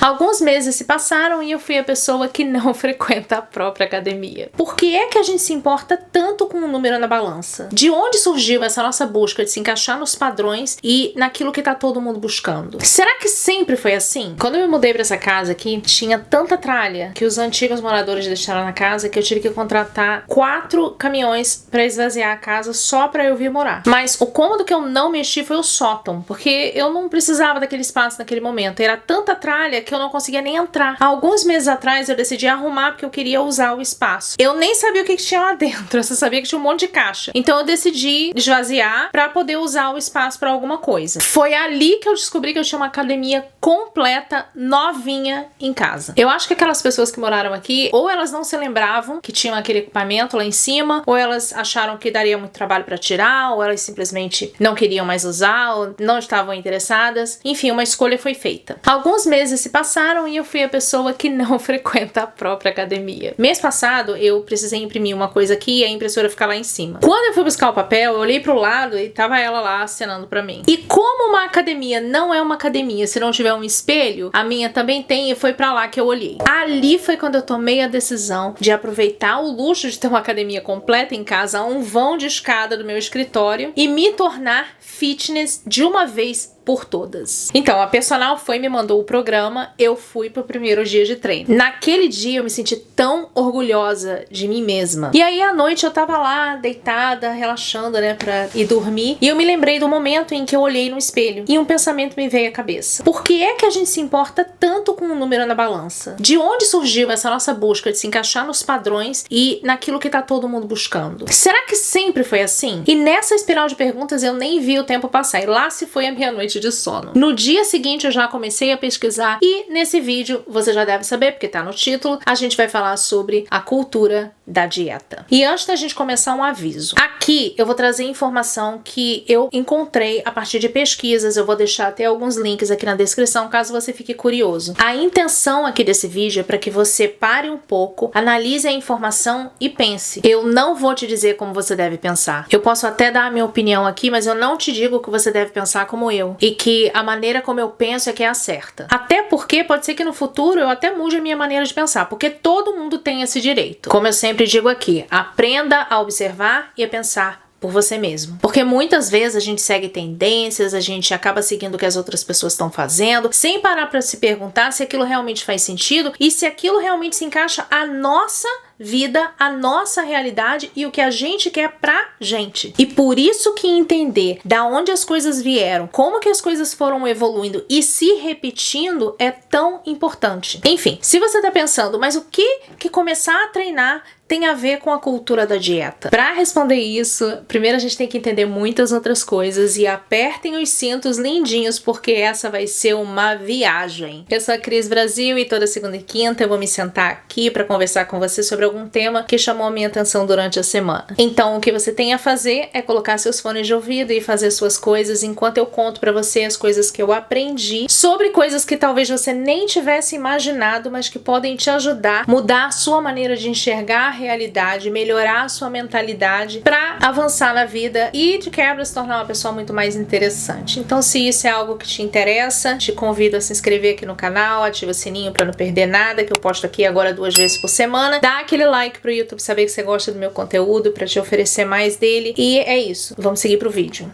Alguns meses se passaram e eu fui a pessoa que não frequenta a própria academia. Por que é que a gente se importa tanto com o número na balança? De onde surgiu essa nossa busca de se encaixar nos padrões e naquilo que tá todo mundo buscando? Será que sempre foi assim? Quando eu me mudei pra essa casa aqui, tinha tanta tralha que os antigos moradores deixaram na casa que eu tive que contratar 4 caminhões pra esvaziar a casa só pra eu vir morar. Mas o cômodo que eu não mexi foi o sótão, porque eu não precisava daquele espaço naquele momento. Era tanta tralha que eu não conseguia nem entrar. Há alguns meses atrás eu decidi arrumar porque eu queria usar o espaço. Eu nem sabia o que tinha lá dentro, eu só sabia que tinha um monte de caixa. Então eu decidi esvaziar pra poder usar o espaço pra alguma coisa. Foi ali que eu descobri que eu tinha uma academia completa, novinha em casa. Eu acho que aquelas pessoas que moraram aqui, ou elas não se lembravam que tinham aquele equipamento lá em cima, ou elas acharam que daria muito trabalho pra tirar, ou elas simplesmente não queriam mais usar, ou não estavam interessadas. Enfim, uma escolha foi feita. Alguns meses se passaram e eu fui a pessoa que não frequenta a própria academia. Mês passado, eu precisei imprimir uma coisa aqui e a impressora fica lá em cima. Quando eu fui buscar o papel, eu olhei pro lado e tava ela lá acenando pra mim. E como uma academia não é uma academia se não tiver um espelho, a minha também tem e foi pra lá que eu olhei. Ali foi quando eu tomei a decisão de aproveitar o luxo de ter uma academia completa em casa, um vão de escada do meu escritório e me tornar fitness de uma vez por todas. Então, a personal foi e me mandou o programa, eu fui pro primeiro dia de treino. Naquele dia eu me senti tão orgulhosa de mim mesma. E aí à noite eu tava lá, deitada, relaxando, né, pra ir dormir, e eu me lembrei do momento em que eu olhei no espelho e um pensamento me veio à cabeça. Por que é que a gente se importa tanto com o número na balança? De onde surgiu essa nossa busca de se encaixar nos padrões e naquilo que tá todo mundo buscando? Será que sempre foi assim? E nessa espiral de perguntas eu nem vi o tempo passar, e lá se foi a minha noite de sono. No dia seguinte eu já comecei a pesquisar e nesse vídeo, você já deve saber porque tá no título, a gente vai falar sobre a cultura da dieta. E antes da gente começar, um aviso. Aqui eu vou trazer informação que eu encontrei a partir de pesquisas, eu vou deixar até alguns links aqui na descrição caso você fique curioso. A intenção aqui desse vídeo é para que você pare um pouco, analise a informação e pense. Eu não vou te dizer como você deve pensar. Eu posso até dar a minha opinião aqui, mas eu não te digo que você deve pensar como eu. E que a maneira como eu penso é que é a certa. Até porque pode ser que no futuro eu até mude a minha maneira de pensar, porque todo mundo tem esse direito. Como eu sempre digo aqui, aprenda a observar e a pensar por você mesmo. Porque muitas vezes a gente segue tendências, a gente acaba seguindo o que as outras pessoas estão fazendo, sem parar para se perguntar se aquilo realmente faz sentido e se aquilo realmente se encaixa à nossa vida, a nossa realidade e o que a gente quer pra gente. E por isso que entender da onde as coisas vieram, como que as coisas foram evoluindo e se repetindo é tão importante. Enfim, se você tá pensando, mas o que começar a treinar tem a ver com a cultura da dieta? Para responder isso, primeiro a gente tem que entender muitas outras coisas e apertem os cintos lindinhos porque essa vai ser uma viagem. Eu sou a Cris Brasil e toda segunda e quinta eu vou me sentar aqui para conversar com você sobre algum tema que chamou a minha atenção durante a semana. Então o que você tem a fazer é colocar seus fones de ouvido e fazer suas coisas enquanto eu conto para você as coisas que eu aprendi sobre coisas que talvez você nem tivesse imaginado, mas que podem te ajudar a mudar a sua maneira de enxergar a realidade, melhorar a sua mentalidade para avançar na vida e de quebra se tornar uma pessoa muito mais interessante. Então se isso é algo que te interessa, te convido a se inscrever aqui no canal, ativa o sininho para não perder nada que eu posto aqui agora 2 vezes por semana, dá aquele like pro YouTube saber que você gosta do meu conteúdo para te oferecer mais dele e é isso, vamos seguir pro vídeo.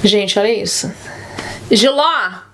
Gente, olha isso. Giló!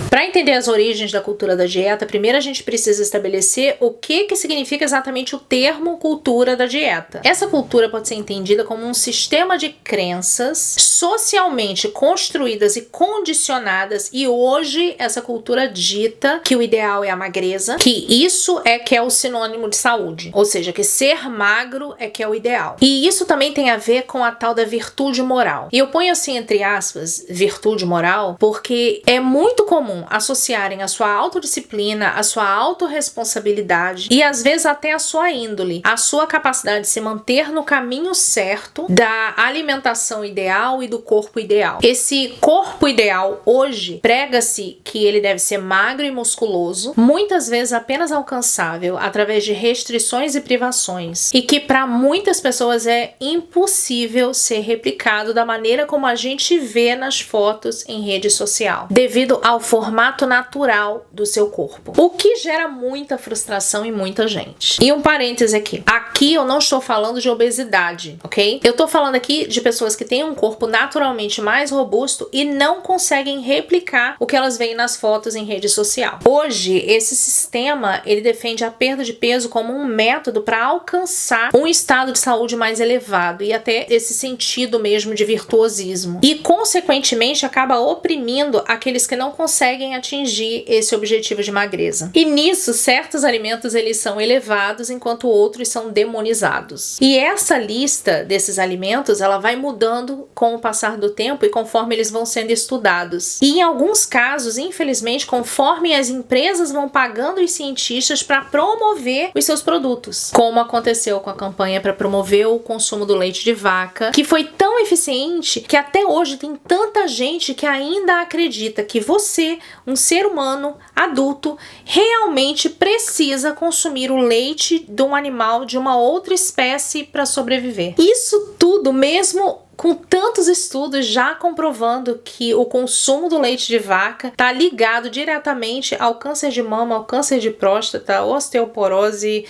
Para entender as origens da cultura da dieta, primeiro a gente precisa estabelecer o que significa exatamente o termo cultura da dieta. Essa cultura pode ser entendida como um sistema de crenças socialmente construídas e condicionadas, e hoje essa cultura dita que o ideal é a magreza, que isso é que é o sinônimo de saúde, ou seja, que ser magro é que é o ideal. E isso também tem a ver com a tal da virtude moral. E eu ponho assim entre aspas, virtude moral, porque é muito comum comum associarem a sua autodisciplina, a sua autorresponsabilidade e às vezes até a sua índole, a sua capacidade de se manter no caminho certo da alimentação ideal e do corpo ideal. Esse corpo ideal hoje prega-se que ele deve ser magro e musculoso, muitas vezes apenas alcançável através de restrições e privações, e que para muitas pessoas é impossível ser replicado da maneira como a gente vê nas fotos em rede social, devido ao formato natural do seu corpo, o que gera muita frustração em muita gente. E um parêntese aqui eu não estou falando de obesidade, ok? Eu tô falando aqui de pessoas que têm um corpo naturalmente mais robusto e não conseguem replicar o que elas veem nas fotos em rede social. Hoje, esse sistema, ele defende a perda de peso como um método para alcançar um estado de saúde mais elevado e até esse sentido mesmo de virtuosismo. E, consequentemente, acaba oprimindo aqueles que não conseguem atingir esse objetivo de magreza. E nisso, certos alimentos eles são elevados enquanto outros são demonizados. E essa lista desses alimentos, ela vai mudando com o passar do tempo e conforme eles vão sendo estudados. E em alguns casos, infelizmente, conforme as empresas vão pagando os cientistas para promover os seus produtos, como aconteceu com a campanha para promover o consumo do leite de vaca, que foi tão eficiente que até hoje tem tanta gente que ainda acredita que você, um ser humano adulto, realmente precisa consumir o leite de um animal de uma outra espécie para sobreviver. Isso tudo mesmo com tantos estudos já comprovando que o consumo do leite de vaca está ligado diretamente ao câncer de mama, ao câncer de próstata, osteoporose,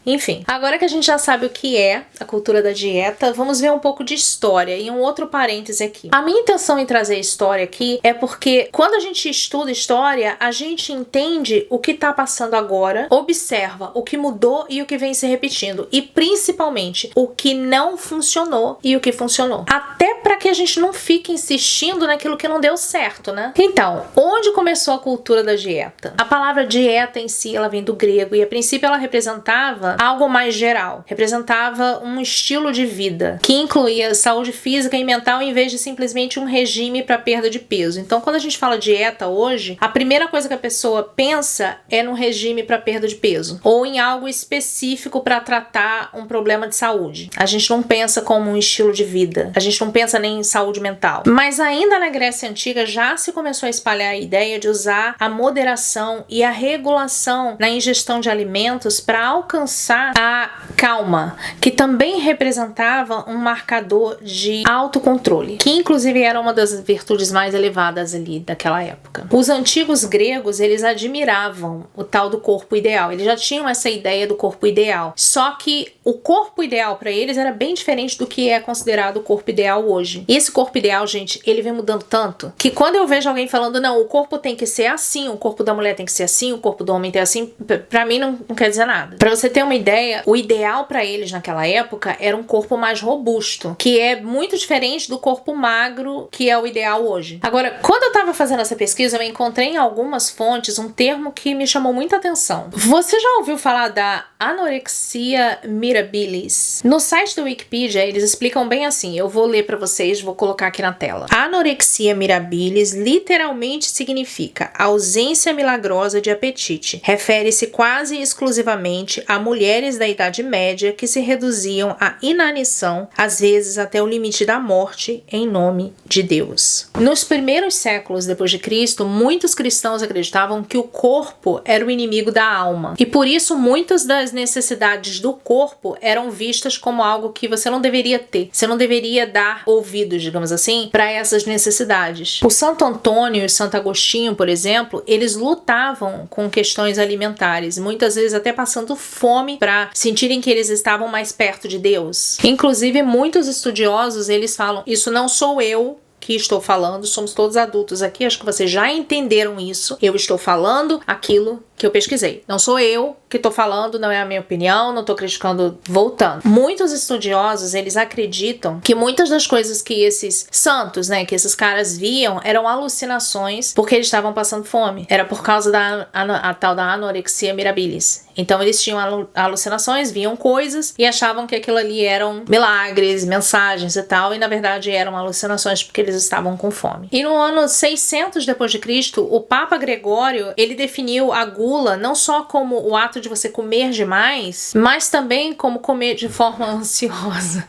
enfim. Agora que a gente já sabe o que é a cultura da dieta, vamos ver um pouco de história e um outro parêntese aqui. A minha intenção em trazer história aqui é porque quando a gente estuda história, a gente entende o que está passando agora, observa o que mudou e o que vem se repetindo e principalmente o que não funcionou e o que funcionou. Até para que a gente não fique insistindo naquilo que não deu certo, né? Então, onde começou a cultura da dieta? A palavra dieta em si, ela vem do grego e a princípio ela representava algo mais geral, representava um estilo de vida que incluía saúde física e mental em vez de simplesmente um regime para perda de peso. Então, quando a gente fala dieta hoje, a primeira coisa que a pessoa pensa é num regime para perda de peso ou em algo específico para tratar um problema de saúde. A gente não pensa como um estilo de vida, a gente não pensa nem em saúde mental. Mas ainda na Grécia Antiga já se começou a espalhar a ideia de usar a moderação e a regulação na ingestão de alimentos para alcançar a calma, que também representava um marcador de autocontrole, que inclusive era uma das virtudes mais elevadas ali daquela época. Os antigos gregos, eles admiravam o tal do corpo ideal, eles já tinham essa ideia do corpo ideal, só que o corpo ideal para eles era bem diferente do que é considerado o corpo ideal hoje. E esse corpo ideal, gente, ele vem mudando tanto, que quando eu vejo alguém falando, não, o corpo tem que ser assim, o corpo da mulher tem que ser assim, o corpo do homem tem que ser assim, pra mim não quer dizer nada. Pra você ter uma ideia, o ideal para eles naquela época era um corpo mais robusto, que é muito diferente do corpo magro que é o ideal hoje. Agora, quando eu tava fazendo essa pesquisa, eu encontrei em algumas fontes um termo que me chamou muita atenção. Você já ouviu falar da anorexia mirabilis? No site do Wikipedia, eles explicam bem assim, eu vou ler para vocês, vou colocar aqui na tela. Anorexia mirabilis literalmente significa ausência milagrosa de apetite. Refere-se quase exclusivamente a mulheres da Idade Média que se reduziam à inanição, às vezes até o limite da morte, em nome de Deus. Nos primeiros séculos depois de Cristo, muitos cristãos acreditavam que o corpo era o inimigo da alma, e por isso muitas das necessidades do corpo eram vistas como algo que você não deveria ter, você não deveria dar ouvidos, digamos assim, para essas necessidades. O Santo Antônio e o Santo Agostinho, por exemplo, eles lutavam com questões alimentares, muitas vezes até passando fome para sentirem que eles estavam mais perto de Deus. Inclusive, muitos estudiosos, eles falam, isso não sou eu que estou falando, somos todos adultos aqui, acho que vocês já entenderam isso. Eu estou falando aquilo que eu pesquisei. Não sou eu que tô falando, não é a minha opinião, não tô criticando. Voltando. Muitos estudiosos, eles acreditam que muitas das coisas que esses santos, né, que esses caras viam, eram alucinações porque eles estavam passando fome. Era por causa a tal da anorexia mirabilis. Então eles tinham alucinações, viam coisas e achavam que aquilo ali eram milagres, mensagens e tal, e na verdade eram alucinações porque eles estavam com fome. E no ano 600 depois de Cristo, o Papa Gregório, ele definiu a gula não só como o ato de você comer demais, mas também como comer de forma ansiosa.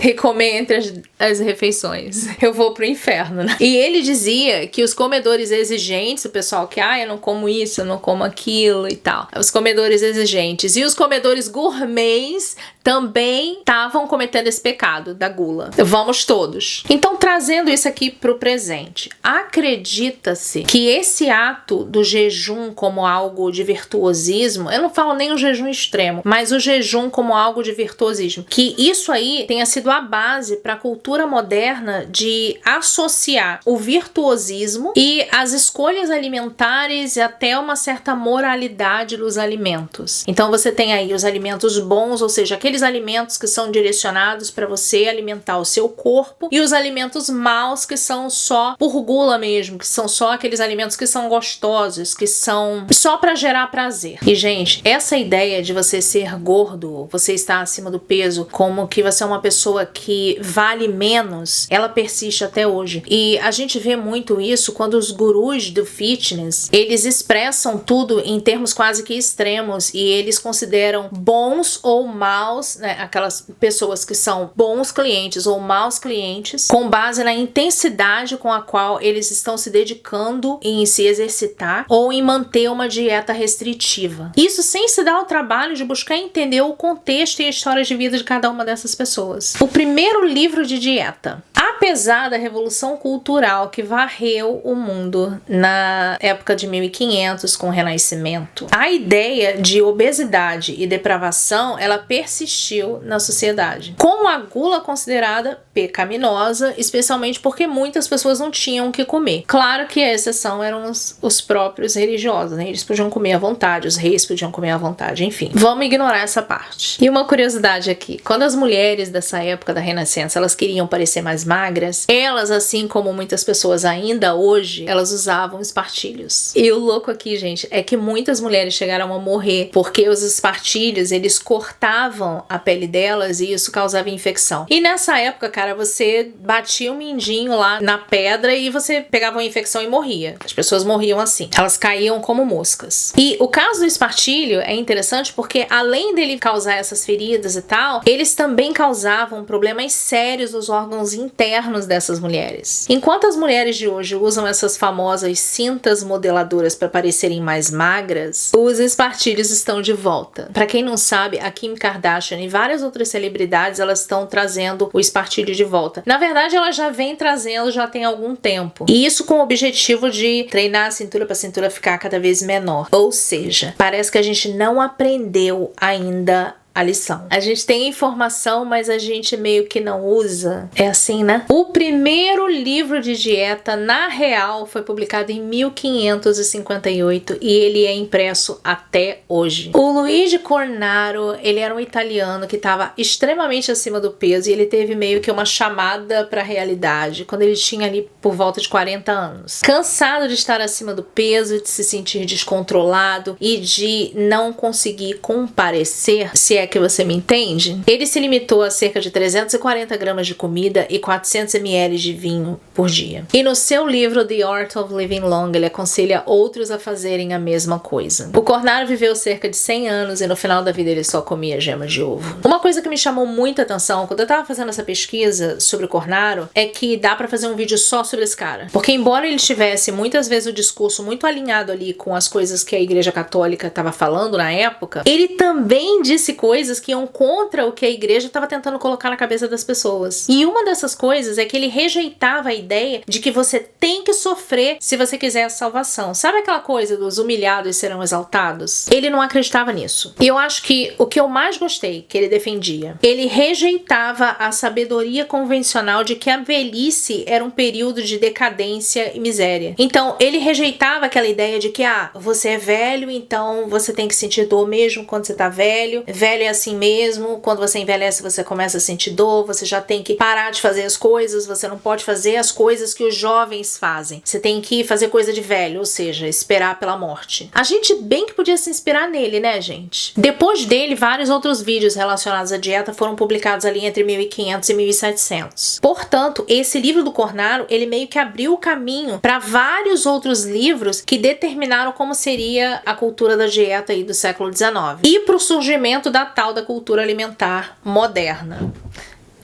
E comer entre as refeições. Eu vou pro inferno, né? E ele dizia que os comedores exigentes, o pessoal que, eu não como isso, eu não como aquilo e tal. Os comedores exigentes e os comedores gourmets também estavam cometendo esse pecado da gula. Vamos todos. Então, trazendo isso aqui pro presente, acredita-se que esse ato do jejum como algo de virtuosismo, eu não falo nem o jejum extremo, mas o jejum como algo de virtuosismo, que isso aí tenha sido a base para a cultura moderna de associar o virtuosismo e as escolhas alimentares e até uma certa moralidade dos alimentos. Então você tem aí os alimentos bons, ou seja, aqueles alimentos que são direcionados para você alimentar o seu corpo, e os alimentos maus que são só por gula mesmo, que são só aqueles alimentos que são gostosos, que são só para gerar prazer. E gente, essa ideia de você ser gordo, você estar acima do peso, como que você é uma pessoa que vale menos, ela persiste até hoje. E a gente vê muito isso quando os gurus do fitness, eles expressam tudo em termos quase que extremos e eles consideram bons ou maus, né, aquelas pessoas que são bons clientes ou maus clientes, com base na intensidade com a qual eles estão se dedicando em se exercitar ou em manter uma dieta restritiva. Isso sem se dar o trabalho de buscar entender o contexto e a história de vida de cada uma dessas pessoas. O primeiro livro de dieta. Apesar da revolução cultural que varreu o mundo na época de 1500 com o Renascimento, a ideia de obesidade e depravação, ela persistiu na sociedade, com a gula considerada pecaminosa, especialmente porque muitas pessoas não tinham o que comer. Claro que a exceção eram os próprios religiosos, né? Eles podiam comer à vontade, os reis podiam comer à vontade, enfim. Vamos ignorar essa parte. E uma curiosidade aqui, quando as mulheres dessa época da Renascença, elas queriam parecer mais magras, elas, assim como muitas pessoas ainda hoje, elas usavam espartilhos. E o louco aqui, gente, é que muitas mulheres chegaram a morrer porque os espartilhos, eles cortavam a pele delas e isso causava infecção. E nessa época, cara, você batia um mindinho lá na pedra e você pegava uma infecção e morria. As pessoas morriam assim. Elas caíam como moscas. E o caso do espartilho é interessante porque, além dele causar essas feridas e tal, eles também causavam problemas sérios nos órgãos internos dessas mulheres. Enquanto as mulheres de hoje usam essas famosas cintas modeladoras para parecerem mais magras, os espartilhos estão de volta. Para quem não sabe, a Kim Kardashian e várias outras celebridades, elas estão trazendo o espartilho de volta. Na verdade, ela já vem trazendo já tem algum tempo. E isso com o objetivo de treinar a cintura para a cintura ficar cada vez menor. Ou seja, parece que a gente não aprendeu ainda a lição. A gente tem informação, mas a gente meio que não usa. É assim, né? O primeiro livro de dieta, na real, foi publicado em 1558 e ele é impresso até hoje. O Luigi Cornaro, ele era um italiano que estava extremamente acima do peso e ele teve meio que uma chamada para a realidade quando ele tinha ali por volta de 40 anos. Cansado de estar acima do peso, de se sentir descontrolado e de não conseguir comparecer, se é que você me entende, ele se limitou a cerca de 340 gramas de comida e 400 ml de vinho por dia. E no seu livro The Art of Living Long, ele aconselha outros a fazerem a mesma coisa. O Cornaro viveu cerca de 100 anos e no final da vida ele só comia gema de ovo. Uma coisa que me chamou muita atenção quando eu tava fazendo essa pesquisa sobre o Cornaro é que dá pra fazer um vídeo só sobre esse cara. Porque embora ele tivesse muitas vezes o discurso muito alinhado ali com as coisas que a Igreja Católica tava falando na época, ele também disse coisas coisas que iam contra o que a igreja estava tentando colocar na cabeça das pessoas. E uma dessas coisas é que ele rejeitava a ideia de que você tem que sofrer se você quiser a salvação. Sabe aquela coisa dos humilhados serão exaltados? Ele não acreditava nisso. E eu acho que o que eu mais gostei que ele defendia, ele rejeitava a sabedoria convencional de que a velhice era um período de decadência e miséria. Então, ele rejeitava aquela ideia de que, você é velho, então você tem que sentir dor mesmo quando você tá velho. Velho é assim mesmo, quando você envelhece você começa a sentir dor, você já tem que parar de fazer as coisas, você não pode fazer as coisas que os jovens fazem. Você tem que fazer coisa de velho, ou seja, esperar pela morte. A gente bem que podia se inspirar nele, né, gente? Depois dele, vários outros vídeos relacionados à dieta foram publicados ali entre 1500 e 1700. Portanto, esse livro do Cornaro, ele meio que abriu o caminho para vários outros livros que determinaram como seria a cultura da dieta aí do século XIX e para o surgimento da tal da cultura alimentar moderna.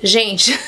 Gente,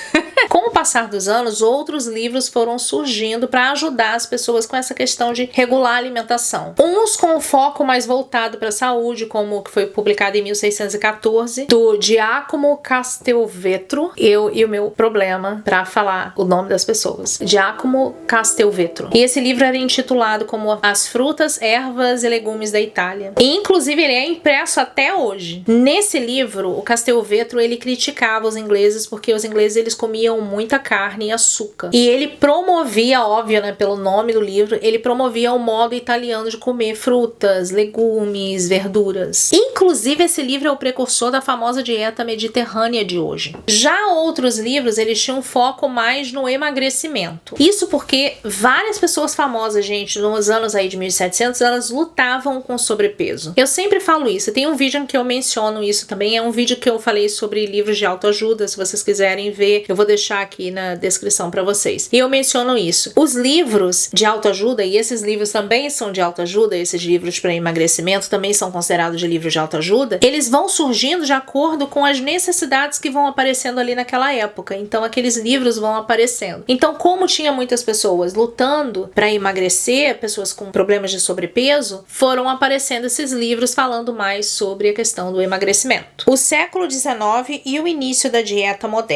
com o passar dos anos, outros livros foram surgindo para ajudar as pessoas com essa questão de regular a alimentação. Uns com um foco mais voltado para a saúde, como o que foi publicado em 1614, do Giacomo Castelvetro. E o meu problema para falar o nome das pessoas. Giacomo Castelvetro. E esse livro era intitulado como As Frutas, Ervas e Legumes da Itália. E, inclusive, ele é impresso até hoje. Nesse livro, o Castelvetro, ele criticava os ingleses porque os ingleses eles comiam muita carne e açúcar. E ele promovia, óbvio, né, pelo nome do livro, ele promovia o modo italiano de comer frutas, legumes, verduras. Inclusive, esse livro é o precursor da famosa dieta mediterrânea de hoje. Já outros livros, eles tinham um foco mais no emagrecimento. Isso porque várias pessoas famosas, gente, nos anos aí de 1700, elas lutavam com sobrepeso. Eu sempre falo isso. Tem um vídeo em que eu menciono isso também. É um vídeo que eu falei sobre livros de autoajuda. Se vocês quiserem ver, eu vou deixar aqui na descrição para vocês. E eu menciono isso. Os livros de autoajuda, e esses livros também são de autoajuda, esses livros para emagrecimento também são considerados de livros de autoajuda, eles vão surgindo de acordo com as necessidades que vão aparecendo ali naquela época. Então aqueles livros vão aparecendo. Então, como tinha muitas pessoas lutando para emagrecer, pessoas com problemas de sobrepeso, foram aparecendo esses livros falando mais sobre a questão do emagrecimento. O século XIX e o início da dieta moderna.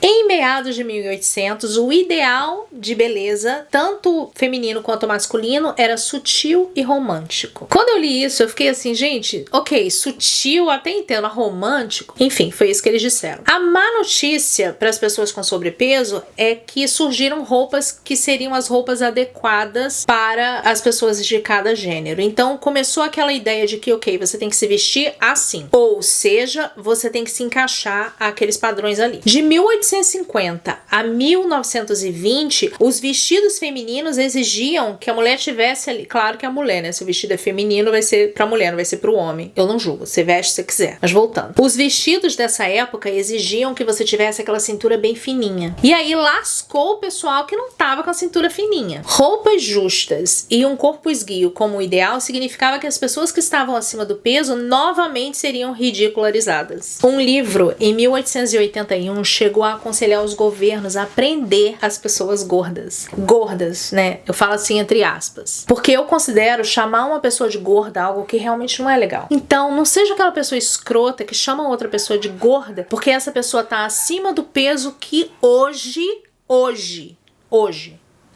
Em meados de 1800, o ideal de beleza, tanto feminino quanto masculino, era sutil e romântico. Quando eu li isso, eu fiquei assim, gente, ok, sutil, até entendo, romântico. Enfim, foi isso que eles disseram. A má notícia para as pessoas com sobrepeso é que surgiram roupas que seriam as roupas adequadas para as pessoas de cada gênero. Então, começou aquela ideia de que, ok, você tem que se vestir assim. Ou seja, você tem que se encaixar àqueles padrões ali. De 1850 a 1920, os vestidos femininos exigiam que a mulher tivesse ali, claro que a mulher, né? Se o vestido é feminino, vai ser pra mulher, não vai ser pro homem. Eu não julgo, você veste se você quiser. Mas voltando. Os vestidos dessa época exigiam que você tivesse aquela cintura bem fininha. E aí lascou o pessoal que não tava com a cintura fininha. Roupas justas e um corpo esguio como ideal significava que as pessoas que estavam acima do peso novamente seriam ridicularizadas. Um livro, em 1881, chegou a aconselhar os governos a prender as pessoas gordas. Gordas, né? Eu falo assim entre aspas. Porque eu considero chamar uma pessoa de gorda algo que realmente não é legal. Então, não seja aquela pessoa escrota que chama outra pessoa de gorda porque essa pessoa tá acima do peso que hoje,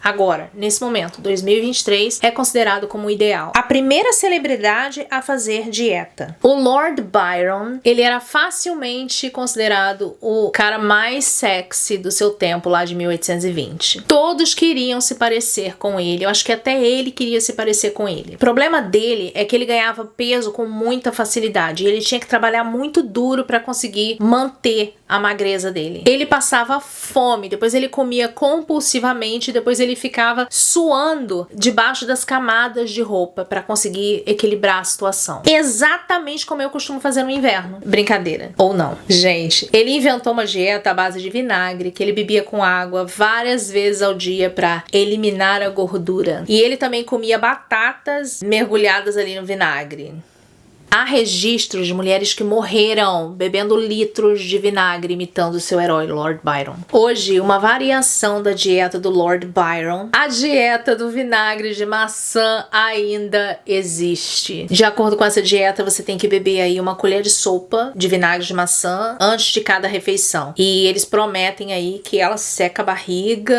agora, nesse momento, 2023, é considerado como ideal. A primeira celebridade a fazer dieta. O Lord Byron, ele era facilmente considerado o cara mais sexy do seu tempo, lá de 1820. Todos queriam se parecer com ele. Eu acho que até ele queria se parecer com ele. O problema dele é que ele ganhava peso com muita facilidade. E ele tinha que trabalhar muito duro para conseguir manter a magreza dele. Ele passava fome, depois ele comia compulsivamente, depois ele ficava suando debaixo das camadas de roupa para conseguir equilibrar a situação. Exatamente como eu costumo fazer no inverno. Brincadeira. Ou não. Gente, ele inventou uma dieta à base de vinagre, que ele bebia com água várias vezes ao dia para eliminar a gordura. E ele também comia batatas mergulhadas ali no vinagre. Há registros de mulheres que morreram bebendo litros de vinagre imitando o seu herói Lord Byron. Hoje, uma variação da dieta do Lord Byron, a dieta do vinagre de maçã ainda existe. De acordo com essa dieta, você tem que beber aí uma colher de sopa de vinagre de maçã antes de cada refeição. E eles prometem aí que ela seca a barriga,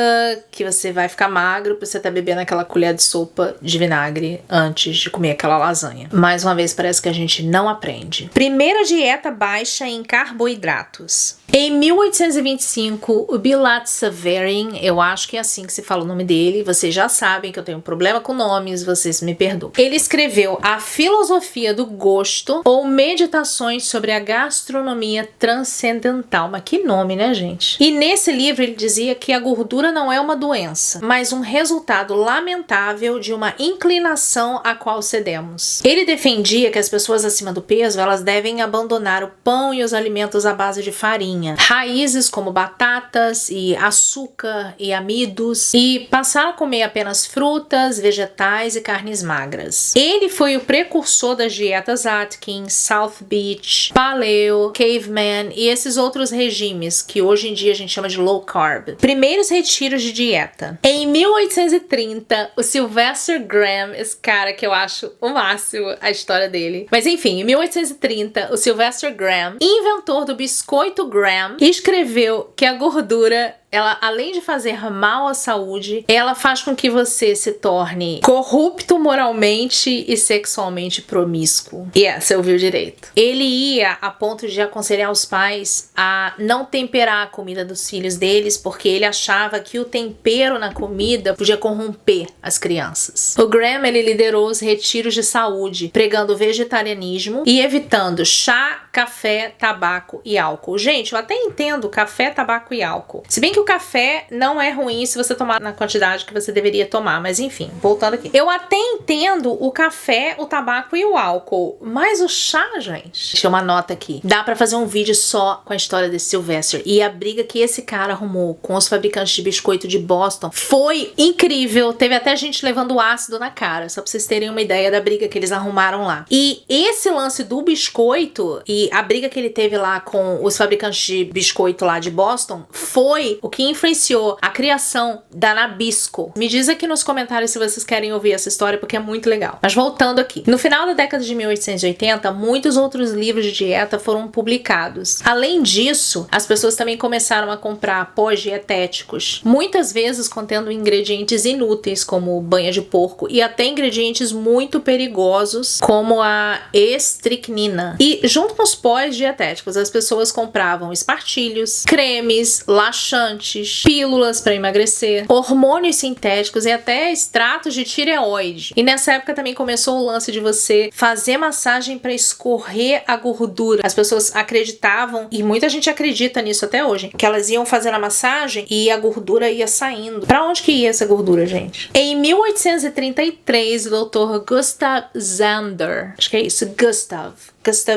que você vai ficar magro por você estar bebendo aquela colher de sopa de vinagre antes de comer aquela lasanha. Mais uma vez, parece que a gente não aprende. Primeira dieta baixa em carboidratos. Em 1825, o Bilat Severin, eu acho que é assim que se fala o nome dele, vocês já sabem que eu tenho um problema com nomes, vocês me perdoam. Ele escreveu A Filosofia do Gosto ou Meditações sobre a Gastronomia Transcendental. Mas que nome, né, gente? E nesse livro ele dizia que a gordura não é uma doença, mas um resultado lamentável de uma inclinação a qual cedemos. Ele defendia que as pessoas acima do peso, elas devem abandonar o pão e os alimentos à base de farinha, raízes como batatas e açúcar e amidos, e passar a comer apenas frutas, vegetais e carnes magras. Ele foi o precursor das dietas Atkins, South Beach, Paleo, Caveman e esses outros regimes que hoje em dia a gente chama de low carb. Primeiros retiros de dieta. Em 1830, o Sylvester Graham, esse cara que eu acho o máximo a história dele. Mas enfim, em 1830, o Sylvester Graham, inventor do biscoito Graham, escreveu que a gordura, ela, além de fazer mal à saúde, ela faz com que você se torne corrupto moralmente e sexualmente promíscuo. Você ouviu direito. Ele ia a ponto de aconselhar os pais a não temperar a comida dos filhos deles, porque ele achava que o tempero na comida podia corromper as crianças. O Graham, ele liderou os retiros de saúde, pregando o vegetarianismo e evitando chá, café, tabaco e álcool. Gente, eu até entendo café, tabaco e álcool. Se bem que o café não é ruim se você tomar na quantidade que você deveria tomar, mas enfim, voltando aqui. Eu até entendo o café, o tabaco e o álcool, mas o chá, gente... Deixa eu uma nota aqui. Dá pra fazer um vídeo só com a história desse Sylvester, e a briga que esse cara arrumou com os fabricantes de biscoito de Boston foi incrível. Teve até gente levando ácido na cara, só pra vocês terem uma ideia da briga que eles arrumaram lá. E esse lance do biscoito e a briga que ele teve lá com os fabricantes de biscoito lá de Boston foi o que influenciou a criação da Nabisco. Me diz aqui nos comentários se vocês querem ouvir essa história, porque é muito legal. Mas voltando aqui. No final da década de 1880, muitos outros livros de dieta foram publicados. Além disso, as pessoas também começaram a comprar pós dietéticos, muitas vezes contendo ingredientes inúteis, como banha de porco, e até ingredientes muito perigosos, como a estricnina. E junto com os pós dietéticos, as pessoas compravam espartilhos, cremes, laxantes, pílulas para emagrecer, hormônios sintéticos e até extratos de tireoide. E nessa época também começou o lance de você fazer massagem para escorrer a gordura. As pessoas acreditavam, e muita gente acredita nisso até hoje, que elas iam fazer a massagem e a gordura ia saindo. Pra onde que ia essa gordura, gente? Em 1833, o Dr. Gustav Zander, acho que é isso, Gustav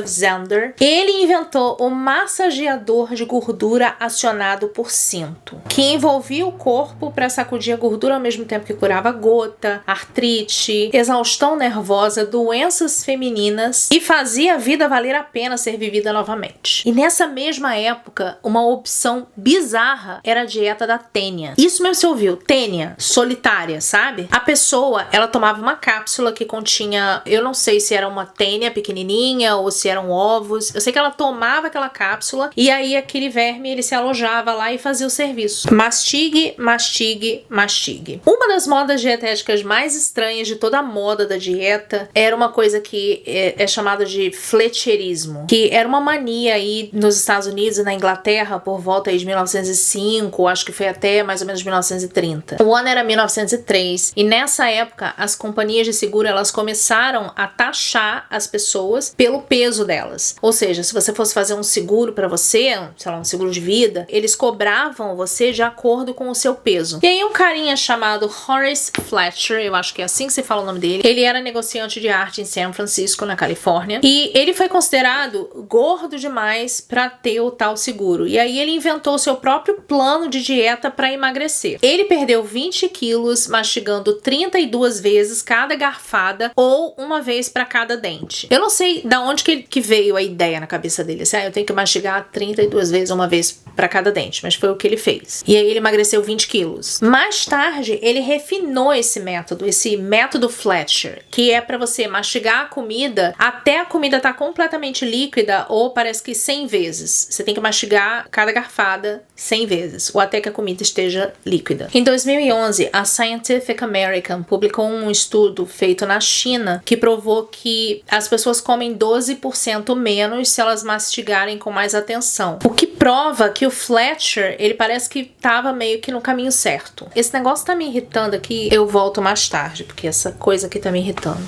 Zander, ele inventou o massageador de gordura acionado por cinto, que envolvia o corpo para sacudir a gordura ao mesmo tempo que curava gota, artrite, exaustão nervosa, doenças femininas e fazia a vida valer a pena ser vivida novamente. E nessa mesma época, uma opção bizarra era a dieta da tênia. Isso mesmo você ouviu, tênia, solitária, sabe? A pessoa, ela tomava uma cápsula que continha, eu não sei se era uma tênia pequenininha ou se eram ovos. Eu sei que ela tomava aquela cápsula e aí aquele verme, ele se alojava lá e fazia o serviço. Mastigue, mastigue, mastigue. Uma das modas dietéticas mais estranhas de toda a moda da dieta era uma coisa que é chamada de fletcherismo, que era uma mania aí nos Estados Unidos e na Inglaterra por volta aí de 1905, acho que foi até mais ou menos 1930. O ano era 1903 e nessa época as companhias de seguro, elas começaram a taxar as pessoas pelo peso delas. Ou seja, se você fosse fazer um seguro pra você, sei lá, um seguro de vida, eles cobravam classificam você de acordo com o seu peso. E aí um carinha chamado Horace Fletcher, eu acho que é assim que se fala o nome dele, ele era negociante de arte em San Francisco, na Califórnia, e ele foi considerado gordo demais para ter o tal seguro. E aí ele inventou seu próprio plano de dieta para emagrecer. Ele perdeu 20 quilos mastigando 32 vezes cada garfada ou uma vez para cada dente. Eu não sei da onde que veio a ideia na cabeça dele, assim, eu tenho que mastigar 32 vezes uma vez para cada dente, mas foi o que ele fez. E aí ele emagreceu 20 quilos. Mais tarde, ele refinou esse método Fletcher, que é para você mastigar a comida até a comida estar completamente líquida ou parece que 100 vezes. Você tem que mastigar cada garfada 100 vezes, ou até que a comida esteja líquida. Em 2011, a Scientific American publicou um estudo feito na China que provou que as pessoas comem 12% menos se elas mastigarem com mais atenção. O que prova que o Fletcher, ele parece que tava meio que no caminho certo. Esse negócio tá me irritando aqui, eu volto mais tarde, porque essa coisa aqui tá me irritando.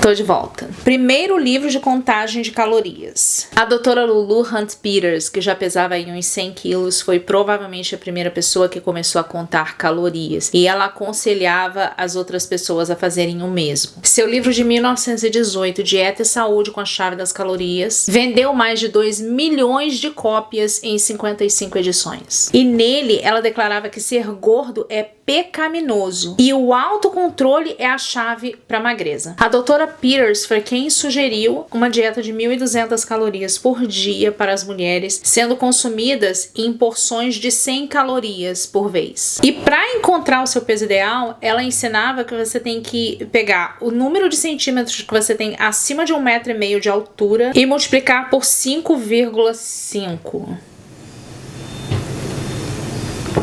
Tô de volta. Primeiro livro de contagem de calorias. A doutora Lulu Hunt Peters, que já pesava aí uns 100 quilos, foi provavelmente a primeira pessoa que começou a contar calorias. E ela aconselhava as outras pessoas a fazerem o mesmo. Seu livro de 1918, Dieta e Saúde com a Chave das Calorias, vendeu mais de 2 milhões de cópias em 55 edições. E nele, ela declarava que ser gordo é pecaminoso e o autocontrole é a chave para magreza. A doutora Peters foi quem sugeriu uma dieta de 1.200 calorias por dia para as mulheres, sendo consumidas em porções de 100 calorias por vez. E para encontrar o seu peso ideal, ela ensinava que você tem que pegar o número de centímetros que você tem acima de 1,5 m de altura e multiplicar por 5,5.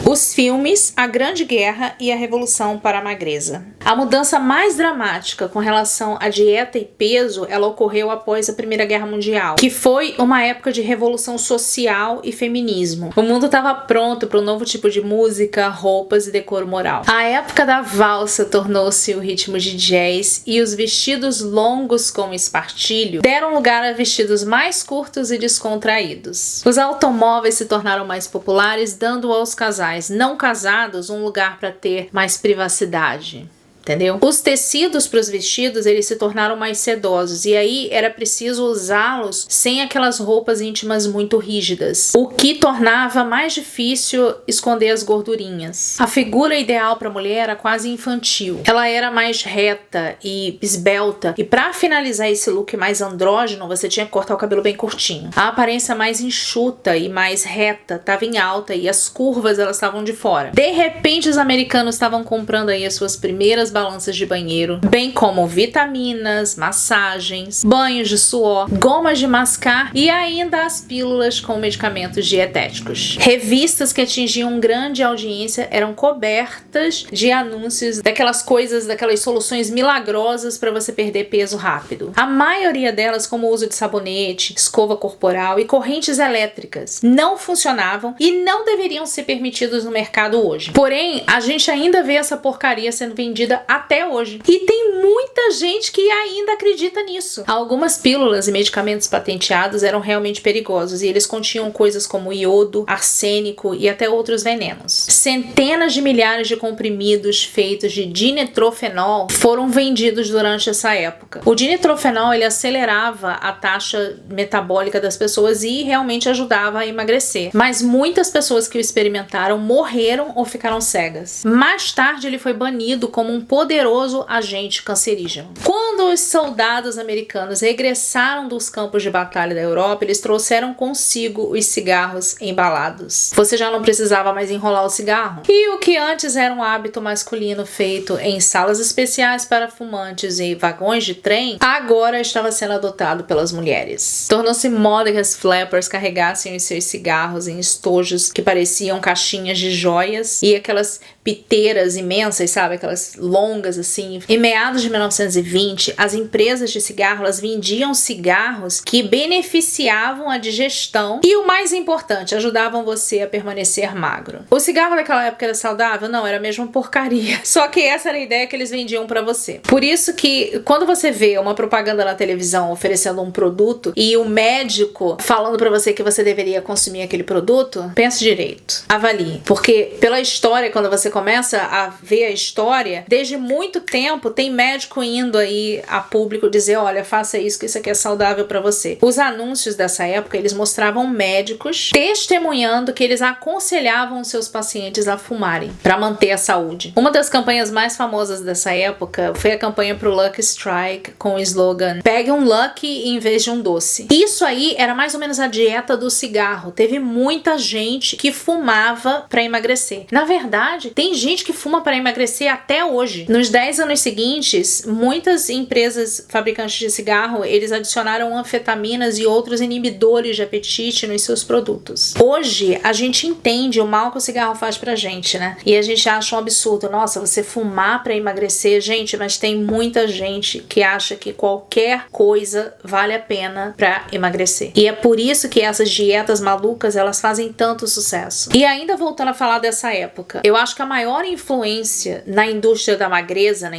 Os filmes A Grande Guerra e A Revolução para a Magreza. A mudança mais dramática com relação à dieta e peso, ela ocorreu após a Primeira Guerra Mundial, que foi uma época de revolução social e feminismo. O mundo estava pronto para um novo tipo de música, roupas e decoro moral. A época da valsa tornou-se o ritmo de jazz e os vestidos longos com espartilho deram lugar a vestidos mais curtos e descontraídos. Os automóveis se tornaram mais populares, dando aos casais não casados um lugar para ter mais privacidade. Entendeu? Os tecidos para os vestidos, eles se tornaram mais sedosos e aí era preciso usá-los sem aquelas roupas íntimas muito rígidas, o que tornava mais difícil esconder as gordurinhas. A figura ideal para a mulher era quase infantil. Ela era mais reta e esbelta e para finalizar esse look mais andrógeno, você tinha que cortar o cabelo bem curtinho. A aparência mais enxuta e mais reta estava em alta e as curvas elas estavam de fora. De repente, os americanos estavam comprando aí as suas primeiras balanças de banheiro, bem como vitaminas, massagens, banhos de suor, gomas de mascar e ainda as pílulas com medicamentos dietéticos. Revistas que atingiam grande audiência eram cobertas de anúncios daquelas coisas, daquelas soluções milagrosas para você perder peso rápido. A maioria delas, como o uso de sabonete, escova corporal e correntes elétricas, não funcionavam e não deveriam ser permitidos no mercado hoje. Porém, a gente ainda vê essa porcaria sendo vendida até hoje. E tem muita gente que ainda acredita nisso. Algumas pílulas e medicamentos patenteados eram realmente perigosos e eles continham coisas como iodo, arsênico e até outros venenos. Centenas de milhares de comprimidos feitos de dinitrofenol foram vendidos durante essa época. O dinitrofenol, ele acelerava a taxa metabólica das pessoas e realmente ajudava a emagrecer. Mas muitas pessoas que o experimentaram morreram ou ficaram cegas. Mais tarde, ele foi banido como um poderoso agente cancerígeno. Quando os soldados americanos regressaram dos campos de batalha da Europa, eles trouxeram consigo os cigarros embalados. Você já não precisava mais enrolar o cigarro. E o que antes era um hábito masculino feito em salas especiais para fumantes e vagões de trem, agora estava sendo adotado pelas mulheres. Tornou-se moda que as flappers carregassem os seus cigarros em estojos que pareciam caixinhas de joias e aquelas piteiras imensas, sabe? Aquelas longas assim. Em meados de 1920, as empresas de cigarro, elas vendiam cigarros que beneficiavam a digestão e, o mais importante, ajudavam você a permanecer magro. O cigarro daquela época era saudável? Não, era mesmo porcaria. Só que essa era a ideia que eles vendiam pra você. Por isso que, quando você vê uma propaganda na televisão oferecendo um produto e o médico falando pra você que você deveria consumir aquele produto, pense direito. Avalie. Porque, pela história, quando você começa a ver a história, desde muito tempo tem médico indo aí a público dizer, olha, faça isso que isso aqui é saudável pra você. Os anúncios dessa época, eles mostravam médicos testemunhando que eles aconselhavam os seus pacientes a fumarem pra manter a saúde. Uma das campanhas mais famosas dessa época foi a campanha pro Lucky Strike com o slogan "Pegue um Lucky em vez de um doce". Isso aí era mais ou menos a dieta do cigarro. Teve muita gente que fumava pra emagrecer. Na verdade, tem gente que fuma pra emagrecer até hoje. Nos 10 anos seguintes, muitas empresas fabricantes de cigarro, eles adicionaram anfetaminas e outros inibidores de apetite nos seus produtos. Hoje, a gente entende o mal que o cigarro faz pra gente, né? E a gente acha um absurdo. Nossa, você fumar pra emagrecer, gente, mas tem muita gente que acha que qualquer coisa vale a pena pra emagrecer. E é por isso que essas dietas malucas, elas fazem tanto sucesso. E ainda voltando a falar dessa época, eu acho que a maior influência na indústria da magreza,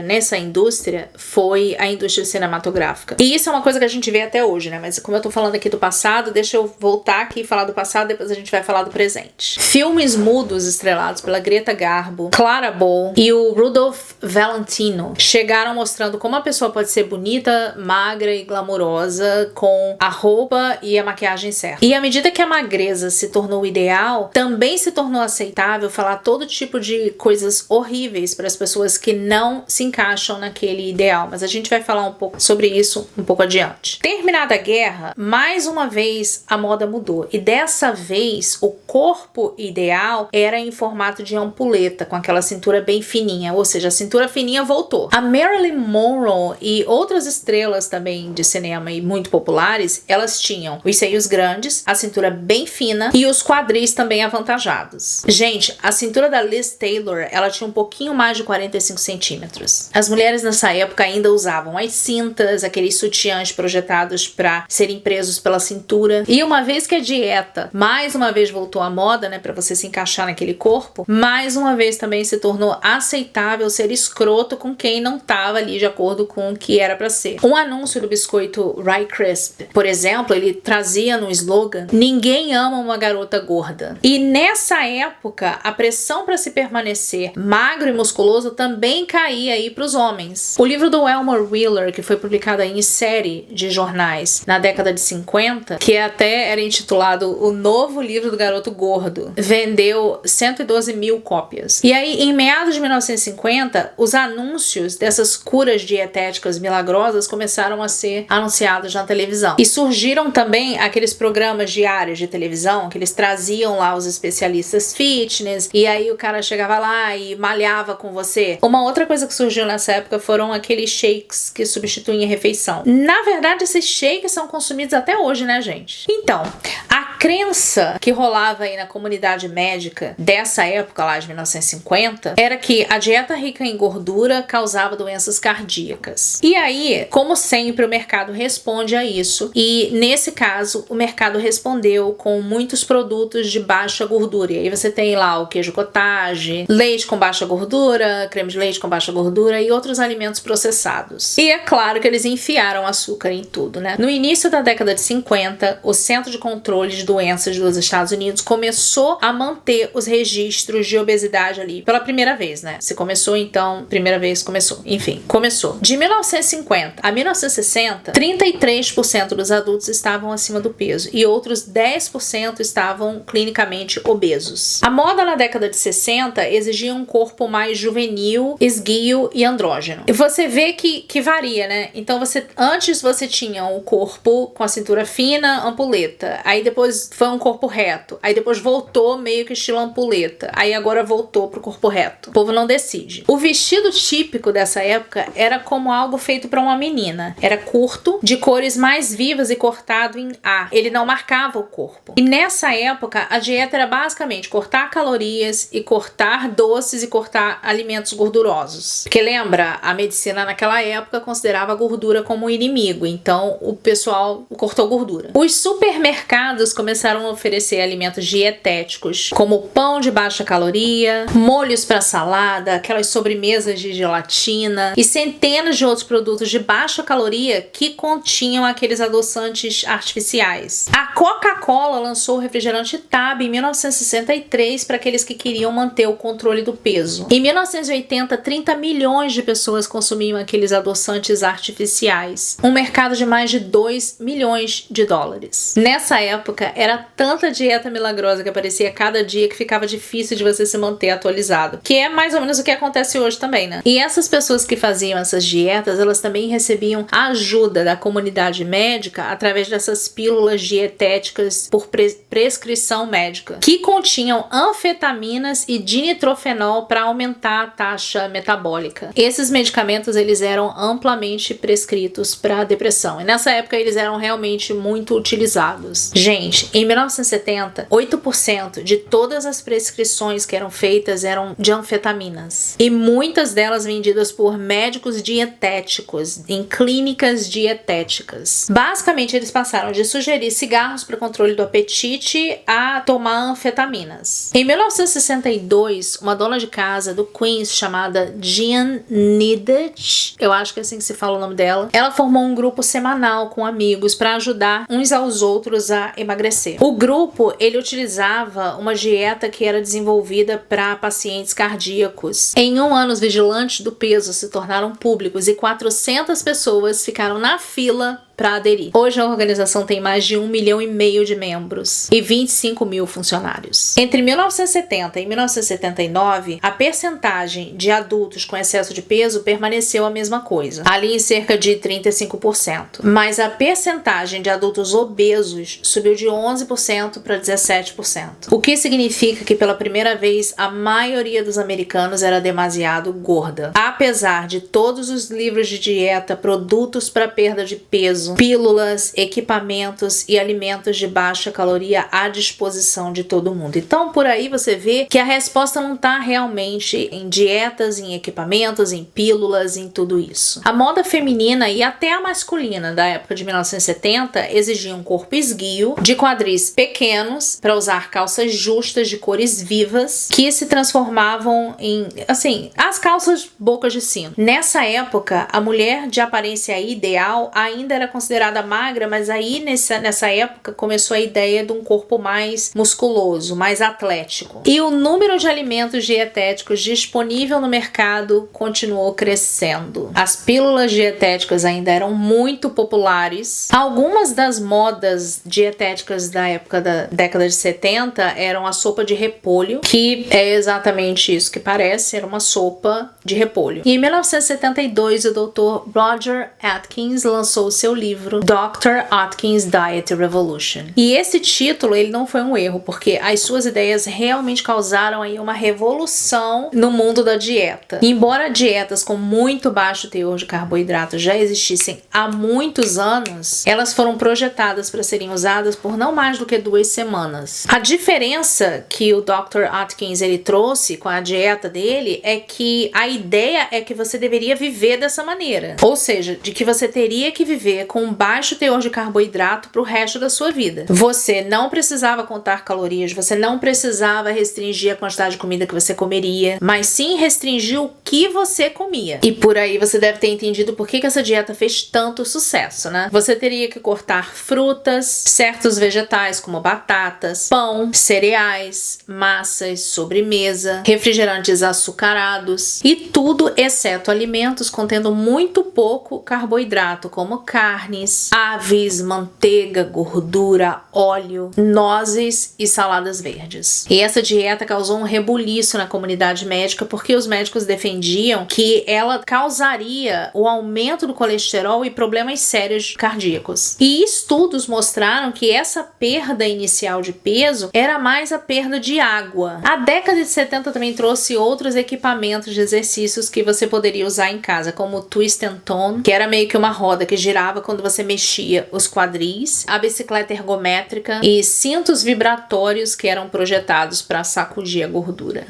nessa indústria, foi a indústria cinematográfica. E isso é uma coisa que a gente vê até hoje, né? Mas como eu tô falando aqui do passado, deixa eu voltar aqui e falar do passado, depois a gente vai falar do presente. Filmes mudos estrelados pela Greta Garbo, Clara Bow e o Rudolph Valentino chegaram mostrando como a pessoa pode ser bonita, magra e glamurosa com a roupa e a maquiagem certa. E à medida que a magreza se tornou o ideal, também se tornou aceitável falar todo tipo de coisas horríveis para as pessoas que não se encaixam naquele ideal. Mas a gente vai falar um pouco sobre isso um pouco adiante. Terminada a guerra, mais uma vez a moda mudou. E dessa vez o corpo ideal era em formato de ampuleta, com aquela cintura bem fininha. Ou seja, a cintura fininha voltou. A Marilyn Monroe e outras estrelas também de cinema e muito populares, elas tinham os seios grandes, a cintura bem fina e os quadris também avantajados. Gente, a cintura da Liz Taylor, ela tinha um pouquinho mais de 45 centímetros. As mulheres nessa época ainda usavam as cintas, aqueles sutiãs projetados para serem presos pela cintura. E uma vez que a dieta mais uma vez voltou à moda, né, para você se encaixar naquele corpo, mais uma vez também se tornou aceitável ser escroto com quem não tava ali de acordo com o que era para ser. Um anúncio do biscoito Rye Crisp, por exemplo, ele trazia no slogan: "Ninguém ama uma garota gorda". E nessa época, a pressão para se permanecer magro e musculoso também caía aí para os homens. O livro do Elmore Wheeler, que foi publicado aí em série de jornais na década de 50, que até era intitulado O Novo Livro do Garoto Gordo, vendeu 112 mil cópias. E aí, em meados de 1950, os anúncios dessas curas dietéticas milagrosas começaram a ser anunciados na televisão. E surgiram também aqueles programas diários de televisão que eles traziam lá os especialistas fitness, e aí o cara chegava lá e malhava com você. Uma outra coisa que surgiu nessa época foram aqueles shakes que substituem a refeição. Na verdade, esses shakes são consumidos até hoje, né, gente? Então, a crença que rolava aí na comunidade médica dessa época lá de 1950 era que a dieta rica em gordura causava doenças cardíacas. E aí, como sempre, o mercado responde a isso, e nesse caso o mercado respondeu com muitos produtos de baixa gordura. E aí você tem lá o queijo cottage, leite com baixa gordura, creme de leite com baixa gordura e outros alimentos processados. E é claro que eles enfiaram açúcar em tudo, né? No início da década de 50, o Centro de Controle de Doenças dos Estados Unidos começou a manter os registros de obesidade ali pela primeira vez, né? Se começou, então, primeira vez começou. Enfim, começou. De 1950 a 1960, 33% dos adultos estavam acima do peso e outros 10% estavam clinicamente obesos. A moda na década de 60 exigia um corpo mais juvenil, esguio e andrógeno. E você vê que varia, né? Então antes você tinha um corpo com a cintura fina, ampuleta. Aí depois depois foi um corpo reto, aí depois voltou meio que estilo ampuleta, aí agora voltou pro corpo reto. O povo não decide. O vestido típico dessa época era como algo feito para uma menina. Era curto, de cores mais vivas e cortado em A. Ele não marcava o corpo. E nessa época, a dieta era basicamente cortar calorias e cortar doces e cortar alimentos gordurosos. Porque lembra, a medicina naquela época considerava a gordura como um inimigo, então o pessoal cortou gordura. Os supermercados começaram a oferecer alimentos dietéticos, como pão de baixa caloria, molhos para salada, aquelas sobremesas de gelatina e centenas de outros produtos de baixa caloria que continham aqueles adoçantes artificiais. A Coca-Cola lançou o refrigerante Tab em 1963 para aqueles que queriam manter o controle do peso. Em 1980, 30 milhões de pessoas consumiam aqueles adoçantes artificiais. Um mercado de mais de 2 milhões de dólares. Nessa época, era tanta dieta milagrosa que aparecia cada dia que ficava difícil de você se manter atualizado. Que é mais ou menos o que acontece hoje também, né? E essas pessoas que faziam essas dietas, elas também recebiam ajuda da comunidade médica através dessas pílulas dietéticas por prescrição médica, que continham anfetaminas e dinitrofenol para aumentar a taxa metabólica. Esses medicamentos, eles eram amplamente prescritos para depressão. E nessa época, eles eram realmente muito utilizados. Gente, em 1970, 8% de todas as prescrições que eram feitas eram de anfetaminas. E muitas delas vendidas por médicos dietéticos, em clínicas dietéticas. Basicamente, eles passaram de sugerir cigarros para controle do apetite a tomar anfetaminas. Em 1962, uma dona de casa do Queens chamada Jean Nidetch, eu acho que é assim que se fala o nome dela, ela formou um grupo semanal com amigos para ajudar uns aos outros a emagrecer. O grupo, ele utilizava uma dieta que era desenvolvida para pacientes cardíacos. Em um ano, os vigilantes do peso se tornaram públicos e 400 pessoas ficaram na fila para aderir. Hoje a organização tem mais de 1,5 milhão de membros e 25 mil funcionários. Entre 1970 e 1979, a percentagem de adultos com excesso de peso permaneceu a mesma coisa, ali em cerca de 35%. Mas a percentagem de adultos obesos subiu de 11% para 17%. O que significa que pela primeira vez a maioria dos americanos era demasiado gorda. Apesar de todos os livros de dieta, produtos para perda de peso, pílulas, equipamentos e alimentos de baixa caloria à disposição de todo mundo. Então, por aí você vê que a resposta não está realmente em dietas, em equipamentos, em pílulas, em tudo isso. A moda feminina e até a masculina da época de 1970 exigia um corpo esguio, de quadris pequenos, para usar calças justas de cores vivas, que se transformavam em, assim, as calças bocas de sino. Nessa época, a mulher de aparência ideal ainda era considerada magra, mas aí nessa época começou a ideia de um corpo mais musculoso, mais atlético. E o número de alimentos dietéticos disponível no mercado continuou crescendo. As pílulas dietéticas ainda eram muito populares. Algumas das modas dietéticas da época da década de 70 eram a sopa de repolho, que é exatamente isso que parece, era uma sopa de repolho. E em 1972, o Dr. Roger Atkins lançou o seu livro Dr. Atkins Diet Revolution. E esse título, ele não foi um erro, porque as suas ideias realmente causaram aí uma revolução no mundo da dieta. E embora dietas com muito baixo teor de carboidratos já existissem há muitos anos, elas foram projetadas para serem usadas por não mais do que 2 semanas. A diferença que o Dr. Atkins ele trouxe com a dieta dele é que a ideia é que você deveria viver dessa maneira. Ou seja, de que você teria que viver com um baixo teor de carboidrato para o resto da sua vida. Você não precisava contar calorias, você não precisava restringir a quantidade de comida que você comeria, mas sim restringir o que você comia. E por aí você deve ter entendido por que essa dieta fez tanto sucesso, né? Você teria que cortar frutas, certos vegetais como batatas, pão, cereais, massas, sobremesa, refrigerantes açucarados e tudo exceto alimentos contendo muito pouco carboidrato, como carne, carnes, aves, manteiga, gordura, óleo, nozes e saladas verdes. E essa dieta causou um rebuliço na comunidade médica porque os médicos defendiam que ela causaria o aumento do colesterol e problemas sérios cardíacos. E estudos mostraram que essa perda inicial de peso era mais a perda de água. A década de 70 também trouxe outros equipamentos de exercícios que você poderia usar em casa, como o Twist and Tone, que era meio que uma roda que girava quando você mexia os quadris, a bicicleta ergométrica e cintos vibratórios que eram projetados para sacudir a gordura.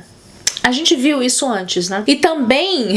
A gente viu isso antes, né? E também,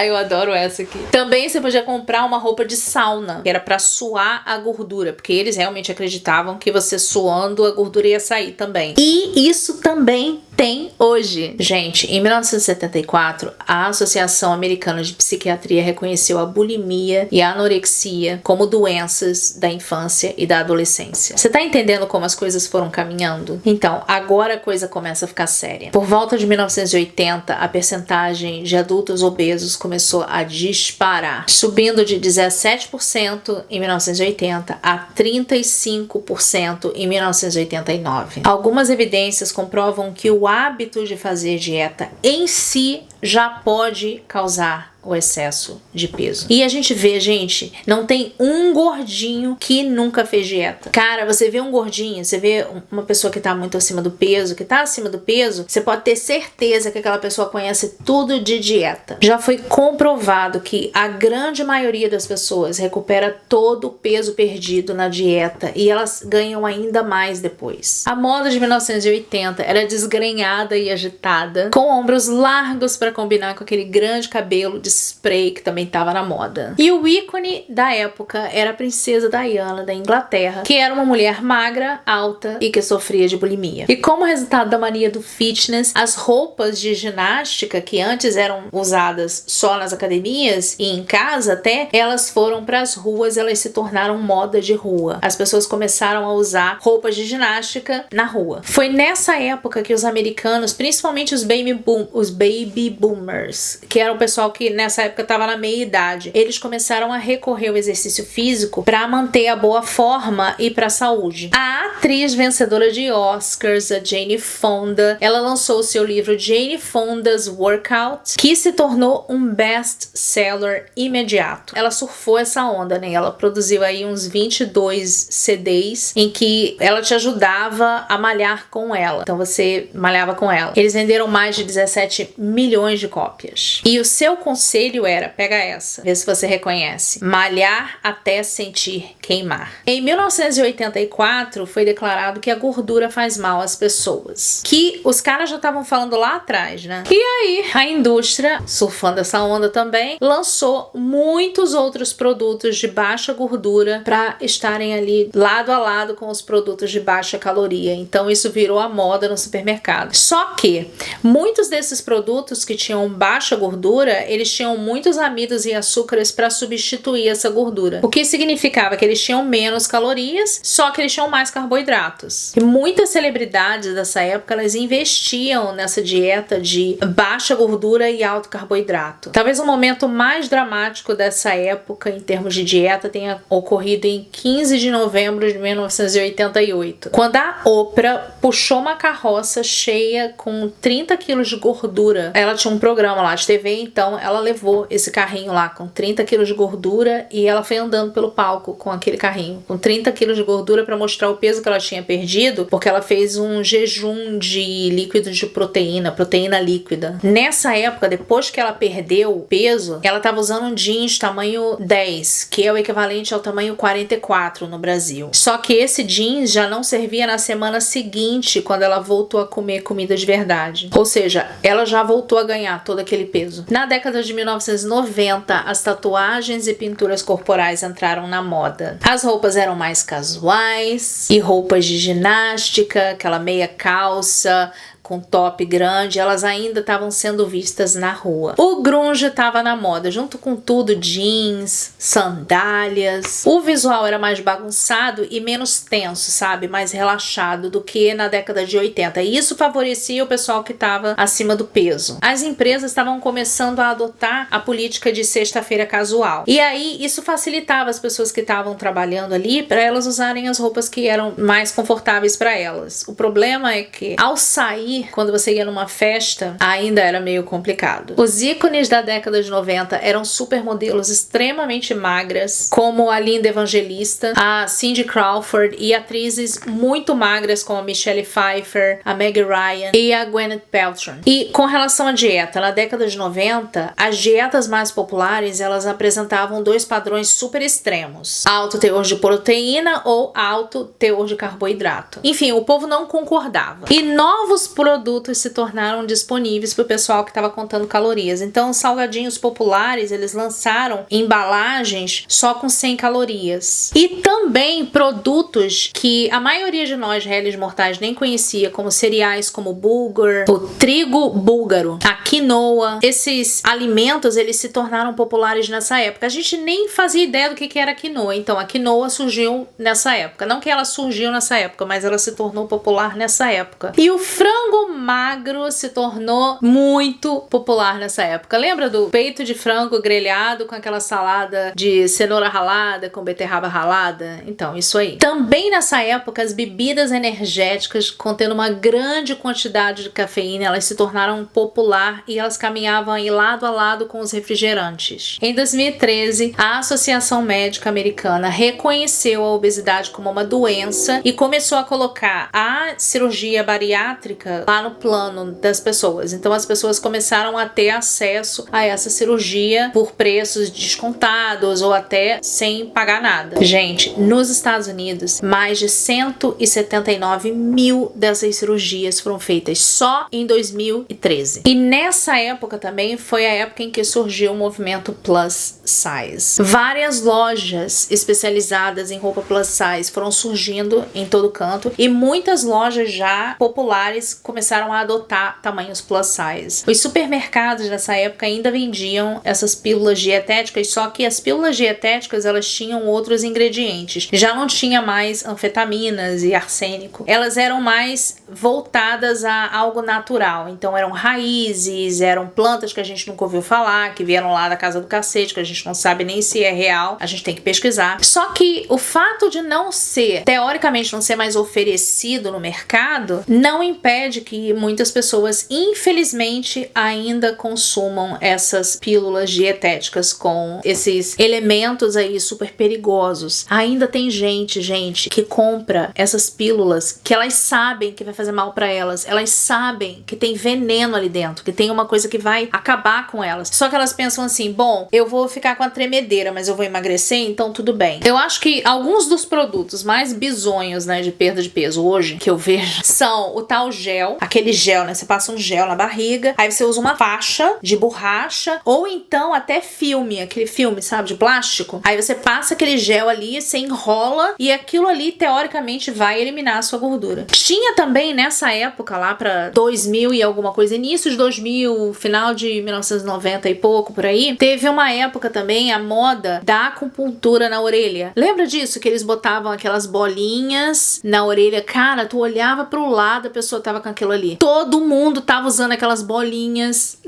eu adoro essa aqui. Também você podia comprar uma roupa de sauna, que era pra suar a gordura, porque eles realmente acreditavam que você suando a gordura ia sair também. E isso também tem hoje. Gente, em 1974, a Associação Americana de Psiquiatria reconheceu a bulimia e a anorexia como doenças da infância e da adolescência. Você tá entendendo como as coisas foram caminhando? Então, agora a coisa começa a ficar séria. Por volta de 1980, a percentagem de adultos obesos começou a disparar, subindo de 17% em 1980 a 35% em 1989. Algumas evidências comprovam que o hábito de fazer dieta em si já pode causar o excesso de peso. E a gente vê, gente, não tem um gordinho que nunca fez dieta. Cara, você vê um gordinho, você vê uma pessoa que tá muito acima do peso, que tá acima do peso, você pode ter certeza que aquela pessoa conhece tudo de dieta. Já foi comprovado que a grande maioria das pessoas recupera todo o peso perdido na dieta e elas ganham ainda mais depois. A moda de 1980 era desgrenhada e agitada, com ombros largos para combinar com aquele grande cabelo de spray que também estava na moda. E o ícone da época era a princesa Diana da Inglaterra, que era uma mulher magra, alta e que sofria de bulimia. E como resultado da mania do fitness, as roupas de ginástica que antes eram usadas só nas academias e em casa até, elas foram para as ruas, elas se tornaram moda de rua. As pessoas começaram a usar roupas de ginástica na rua. Foi nessa época que os americanos, principalmente os baby boomers, que era o pessoal que nessa época estava na meia idade, eles começaram a recorrer ao exercício físico para manter a boa forma e para a saúde. A atriz vencedora de Oscars, a Jane Fonda, ela lançou o seu livro Jane Fonda's Workout, que se tornou um best-seller imediato. Ela surfou essa onda, né? Ela produziu aí uns 22 CDs em que ela te ajudava a malhar com ela. Então você malhava com ela. Eles venderam mais de 17 milhões de cópias. E o seu conselho era, pega essa, vê se você reconhece, malhar até sentir queimar. Em 1984 foi declarado que a gordura faz mal às pessoas, que os caras já estavam falando lá atrás, né? E aí a indústria, surfando essa onda também, lançou muitos outros produtos de baixa gordura para estarem ali lado a lado com os produtos de baixa caloria. Então isso virou a moda no supermercado. Só que muitos desses produtos que tinham baixa gordura, eles tinham muitos amidos e açúcares para substituir essa gordura. O que significava que eles tinham menos calorias, só que eles tinham mais carboidratos. E muitas celebridades dessa época, elas investiam nessa dieta de baixa gordura e alto carboidrato. Talvez o momento mais dramático dessa época em termos de dieta tenha ocorrido em 15 de novembro de 1988, quando a Oprah puxou uma carroça cheia com 30 quilos de gordura. Ela tinha um programa lá de TV, então ela levou esse carrinho lá com 30 quilos de gordura e ela foi andando pelo palco com aquele carrinho, com 30 quilos de gordura para mostrar o peso que ela tinha perdido, porque ela fez um jejum de líquido de proteína líquida. Nessa época, depois que ela perdeu o peso, ela estava usando um jeans tamanho 10, que é o equivalente ao tamanho 44 no Brasil. Só que esse jeans já não servia na semana seguinte, quando ela voltou a comer comida de verdade. Ou seja, ela já voltou a ganhar todo aquele peso. Na década de 1990, as tatuagens e pinturas corporais entraram na moda. As roupas eram mais casuais e roupas de ginástica, aquela meia calça com top grande, elas ainda estavam sendo vistas na rua. O grunge estava na moda, junto com tudo, jeans, sandálias. O visual era mais bagunçado e menos tenso, sabe? Mais relaxado do que na década de 80. E isso favorecia o pessoal que estava acima do peso. As empresas estavam começando a adotar a política de sexta-feira casual. E aí isso facilitava as pessoas que estavam trabalhando ali para elas usarem as roupas que eram mais confortáveis para elas. O problema é que ao sair, quando você ia numa festa, ainda era meio complicado. Os ícones da década de 90 eram supermodelos extremamente magras, como a Linda Evangelista, a Cindy Crawford, e atrizes muito magras como a Michelle Pfeiffer, a Meg Ryan e a Gwyneth Paltrow. E com relação à dieta, na década de 90, as dietas mais populares, elas apresentavam dois padrões super extremos: alto teor de proteína ou alto teor de carboidrato. Enfim, o povo não concordava. E novos produtos se tornaram disponíveis para o pessoal que estava contando calorias. Então, os salgadinhos populares, eles lançaram embalagens só com 100 calorias. E também produtos que a maioria de nós, réis mortais, nem conhecia, como cereais como o bulgur, o trigo búlgaro, a quinoa. Esses alimentos, eles se tornaram populares nessa época. A gente nem fazia ideia do que era a quinoa. Então, a quinoa surgiu nessa época. Não que ela surgiu nessa época, mas ela se tornou popular nessa época. E o frango magro se tornou muito popular nessa época. Lembra do peito de frango grelhado com aquela salada de cenoura ralada, com beterraba ralada? Então, isso aí. Também nessa época, as bebidas energéticas contendo uma grande quantidade de cafeína, elas se tornaram popular e elas caminhavam aí lado a lado com os refrigerantes. Em 2013, a Associação Médica Americana reconheceu a obesidade como uma doença e começou a colocar a cirurgia bariátrica lá no plano das pessoas. Então as pessoas começaram a ter acesso a essa cirurgia por preços descontados ou até sem pagar nada. Gente, nos Estados Unidos, mais de 179 mil dessas cirurgias foram feitas só em 2013. E nessa época também foi a época em que surgiu o movimento plus size. Várias lojas especializadas em roupa plus size foram surgindo em todo canto e muitas lojas já populares começaram a adotar tamanhos plus size. Os supermercados nessa época ainda vendiam essas pílulas dietéticas, só que as pílulas dietéticas elas tinham outros ingredientes. Já não tinha mais anfetaminas e arsênico. Elas eram mais voltadas a algo natural. Então eram raízes, eram plantas que a gente nunca ouviu falar, que vieram lá da casa do cacete, que a gente não sabe nem se é real. A gente tem que pesquisar. Só que o fato de não ser, teoricamente não ser mais oferecido no mercado, não impede que muitas pessoas, infelizmente, ainda consumam essas pílulas dietéticas com esses elementos aí super perigosos. Ainda tem gente que compra essas pílulas que elas sabem que vai fazer mal pra elas. Elas sabem que tem veneno ali dentro, que tem uma coisa que vai acabar com elas. Só que elas pensam assim, bom, eu vou ficar com a tremedeira, mas eu vou emagrecer, então tudo bem. Eu acho que alguns dos produtos mais bizonhos, né, de perda de peso hoje, que eu vejo, são o tal gel, aquele gel, né, você passa um gel na barriga, aí você usa uma faixa de borracha, ou então até filme, aquele filme, sabe, de plástico, aí você passa aquele gel ali, você enrola, e aquilo ali, teoricamente, vai eliminar a sua gordura. Tinha também, nessa época, lá pra 2000 e alguma coisa, início de 2000, final de 1990 e pouco, por aí, teve uma época também, a moda da acupuntura na orelha. Lembra disso? Que eles botavam aquelas bolinhas na orelha. Cara, tu olhava pro lado, a pessoa tava com aquilo ali. Todo mundo tava usando aquelas bolinhas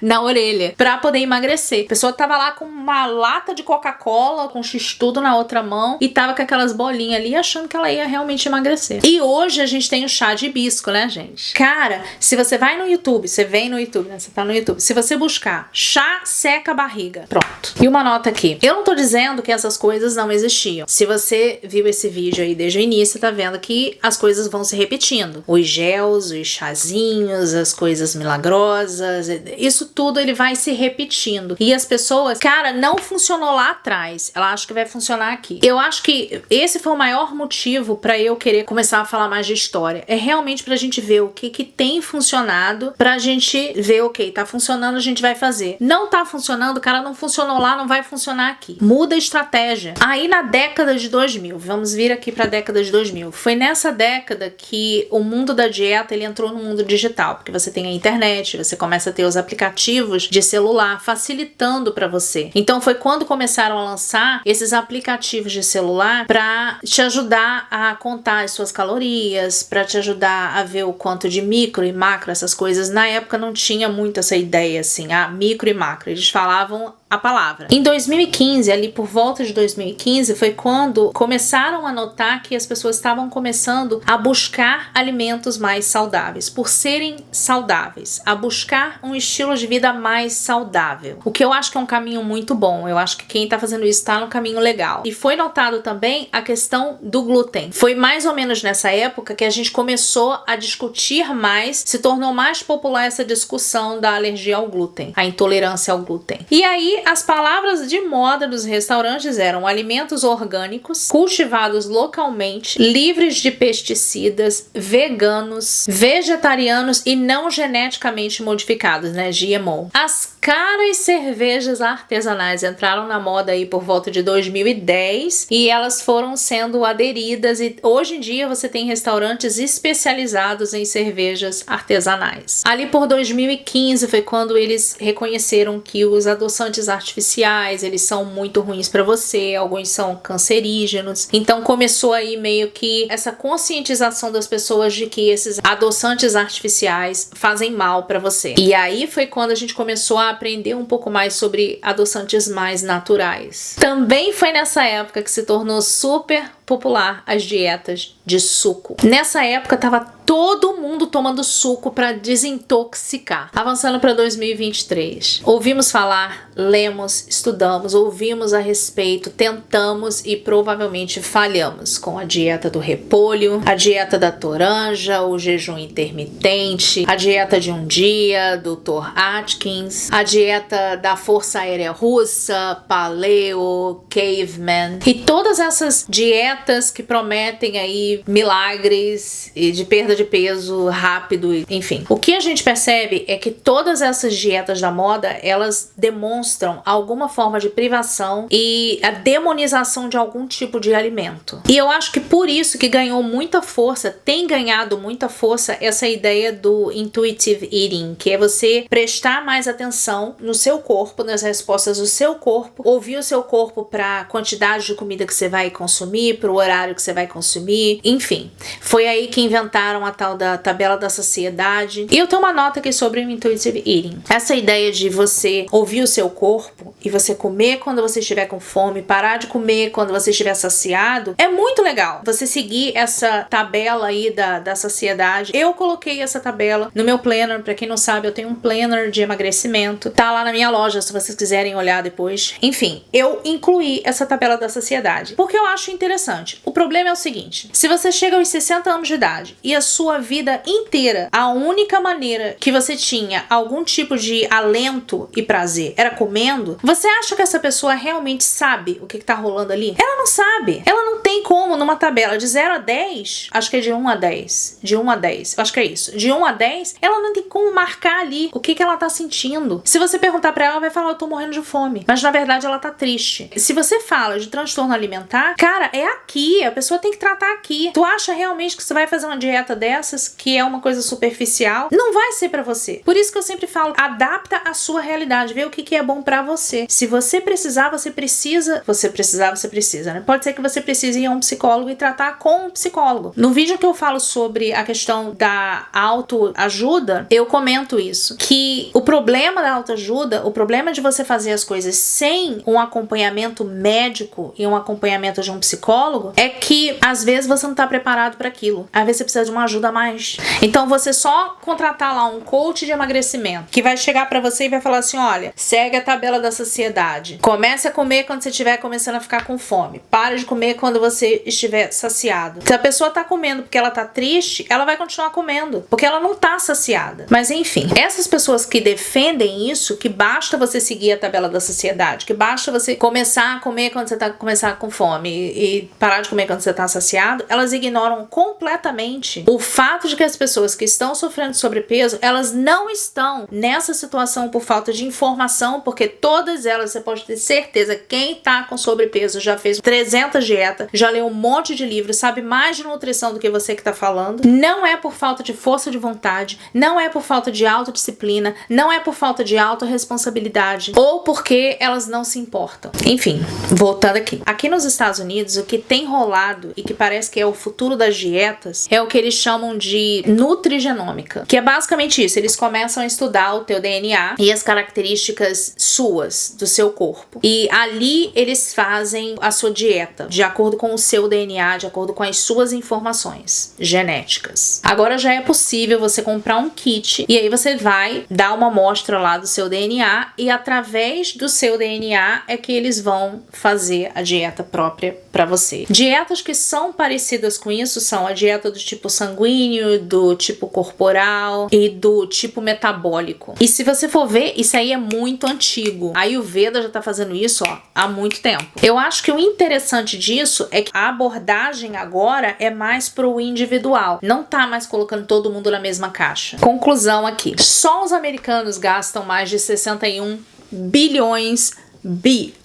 na orelha pra poder emagrecer. A pessoa tava lá com uma lata de Coca-Cola, com x-tudo na outra mão, e tava com aquelas bolinhas ali, achando que ela ia realmente emagrecer. E hoje a gente tem o chá de hibisco, né, gente? Cara, se você vai no YouTube, você vem no YouTube, né? Você tá no YouTube. Se você buscar chá seca barriga, pronto. E uma nota aqui. Eu não tô dizendo que essas coisas não existiam. Se você viu esse vídeo aí desde o início, tá vendo que as coisas vão se repetindo. Os gels, os chazinhos, as coisas milagrosas, isso tudo ele vai se repetindo. E as pessoas, cara, não funcionou lá atrás. Ela acha que vai funcionar aqui. Eu acho que esse foi o maior motivo pra eu querer começar a falar mais de história. É realmente pra gente ver o que tem funcionado, pra gente ver, ok, tá funcionando, a gente vai fazer. Não tá funcionando, cara, não funcionou lá, não vai funcionar aqui. Muda a estratégia. Aí na década de 2000, vamos vir aqui pra década de 2000, foi nessa década que o mundo da dieta ele entrou entrou no mundo digital, porque você tem a internet, você começa a ter os aplicativos de celular facilitando para você. Então foi quando começaram a lançar esses aplicativos de celular para te ajudar a contar as suas calorias, para te ajudar a ver o quanto de micro e macro, essas coisas. Na época não tinha muito essa ideia assim, micro e macro. Eles falavam a palavra. Em 2015, ali por volta de 2015, foi quando começaram a notar que as pessoas estavam começando a buscar alimentos mais saudáveis, por serem saudáveis, a buscar um estilo de vida mais saudável. O que eu acho que é um caminho muito bom. Eu acho que quem tá fazendo isso tá no caminho legal. E foi notado também a questão do glúten. Foi mais ou menos nessa época que a gente começou a discutir mais, se tornou mais popular essa discussão da alergia ao glúten, a intolerância ao glúten. E aí as palavras de moda dos restaurantes eram alimentos orgânicos, cultivados localmente, livres de pesticidas, veganos, vegetarianos e não geneticamente modificados, né, GMO. As caras cervejas artesanais entraram na moda aí por volta de 2010 e elas foram sendo aderidas, e hoje em dia você tem restaurantes especializados em cervejas artesanais. Ali por 2015 foi quando eles reconheceram que os adoçantes artificiais, eles são muito ruins para você, alguns são cancerígenos. Então começou aí meio que essa conscientização das pessoas de que esses adoçantes artificiais fazem mal para você. E aí foi quando a gente começou a aprender um pouco mais sobre adoçantes mais naturais. Também foi nessa época que se tornou super popular as dietas de suco. Nessa época tava todo mundo tomando suco para desintoxicar. Avançando para 2023. Ouvimos falar, lemos, estudamos, ouvimos a respeito, tentamos e provavelmente falhamos com a dieta do repolho, a dieta da toranja, o jejum intermitente, a dieta de um dia, Dr. Atkins, a dieta da Força Aérea Russa, Paleo, Caveman, e todas essas dietas que prometem aí milagres e de perda de peso rápido, enfim. O que a gente percebe é que todas essas dietas da moda, elas demonstram alguma forma de privação e a demonização de algum tipo de alimento. E eu acho que por isso que ganhou muita força, tem ganhado muita força essa ideia do intuitive eating, que é você prestar mais atenção no seu corpo, nas respostas do seu corpo, ouvir o seu corpo para a quantidade de comida que você vai consumir, para o horário que você vai consumir, enfim. Foi aí que inventaram a tal da tabela da saciedade. E eu tenho uma nota aqui sobre o intuitive eating. Essa ideia de você ouvir o seu corpo e você comer quando você estiver com fome, parar de comer quando você estiver saciado, é muito legal. Você seguir essa tabela aí da saciedade. Eu coloquei essa tabela no meu planner. Pra quem não sabe, eu tenho um planner de emagrecimento. Tá lá na minha loja, se vocês quiserem olhar depois. Enfim, eu incluí essa tabela da saciedade porque eu acho interessante. O problema é o seguinte: se você chega aos 60 anos de idade e a sua vida inteira, a única maneira que você tinha algum tipo de alento e prazer era comendo, você acha que essa pessoa realmente sabe o que tá rolando ali? Ela não sabe. Ela não tem como, numa tabela de 0 a 10, acho que é de 1 a 10, de 1 a 10, acho que é isso, de 1 a 10, ela não tem como marcar ali o que ela tá sentindo. Se você perguntar pra ela, ela vai falar, eu tô morrendo de fome, mas na verdade ela tá triste. Se você fala de transtorno alimentar, cara, é aqui, a pessoa tem que tratar aqui. Tu acha realmente que você vai fazer uma dieta dessas, que é uma coisa superficial? Não vai ser pra você. Por isso que eu sempre falo, adapta a sua realidade, vê o que é bom pra você. Se você precisar, você precisa. Você precisar, você precisa, né? Pode ser que você precise ir a um psicólogo e tratar com um psicólogo. No vídeo que eu falo sobre a questão da autoajuda, eu comento isso, que o problema da autoajuda, o problema de você fazer as coisas sem um acompanhamento médico e um acompanhamento de um psicólogo é que às vezes você não tá preparado para aquilo. Às vezes você precisa de uma ajuda a mais. Então você só contratar lá um coach de emagrecimento que vai chegar para você e vai falar assim, olha, segue a tabela da saciedade. Comece a comer quando você estiver começando a ficar com fome. Pare de comer quando você estiver saciado. Se a pessoa tá comendo porque ela tá triste, ela vai continuar comendo, porque ela não tá saciada. Mas enfim, essas pessoas que defendem isso, que basta você seguir a tabela da saciedade, que basta você começar a comer quando você tá começar com fome e parar de comer quando você tá saciado, elas ignoram completamente o fato de que as pessoas que estão sofrendo de sobrepeso, elas não estão nessa situação por falta de informação, porque todas elas, você pode ter certeza, quem tá com sobrepeso já fez 300 dietas, já leu um monte de livros, sabe mais de nutrição do que você que tá falando. Não é por falta de força de vontade, não é por falta de autodisciplina, não é por falta de autorresponsabilidade ou porque elas não se importam. Enfim, voltando aqui. Aqui nos Estados Unidos, o que tem rolado e que parece que é o futuro das dietas é o que eles chamam de nutrigenômica, que é basicamente isso. Eles começam a estudar o teu DNA e as características suas, do seu corpo. E ali eles fazem a sua dieta, de acordo com o seu DNA, de acordo com as suas informações genéticas. Agora já é possível você comprar um kit e aí você vai dar uma amostra lá do seu DNA e através do seu DNA é que eles vão fazer a dieta própria para você. Dietas que são parecidas com isso são a dieta do tipo sanguíneo, do tipo corporal e do tipo metabólico. E se você for ver, isso aí é muito antigo. A Ayurveda já tá fazendo isso, ó, há muito tempo. Eu acho que o interessante disso é que a abordagem agora é mais pro individual. Não tá mais colocando todo mundo na mesma caixa. Conclusão aqui. Só os americanos gastam mais de 61 bilhões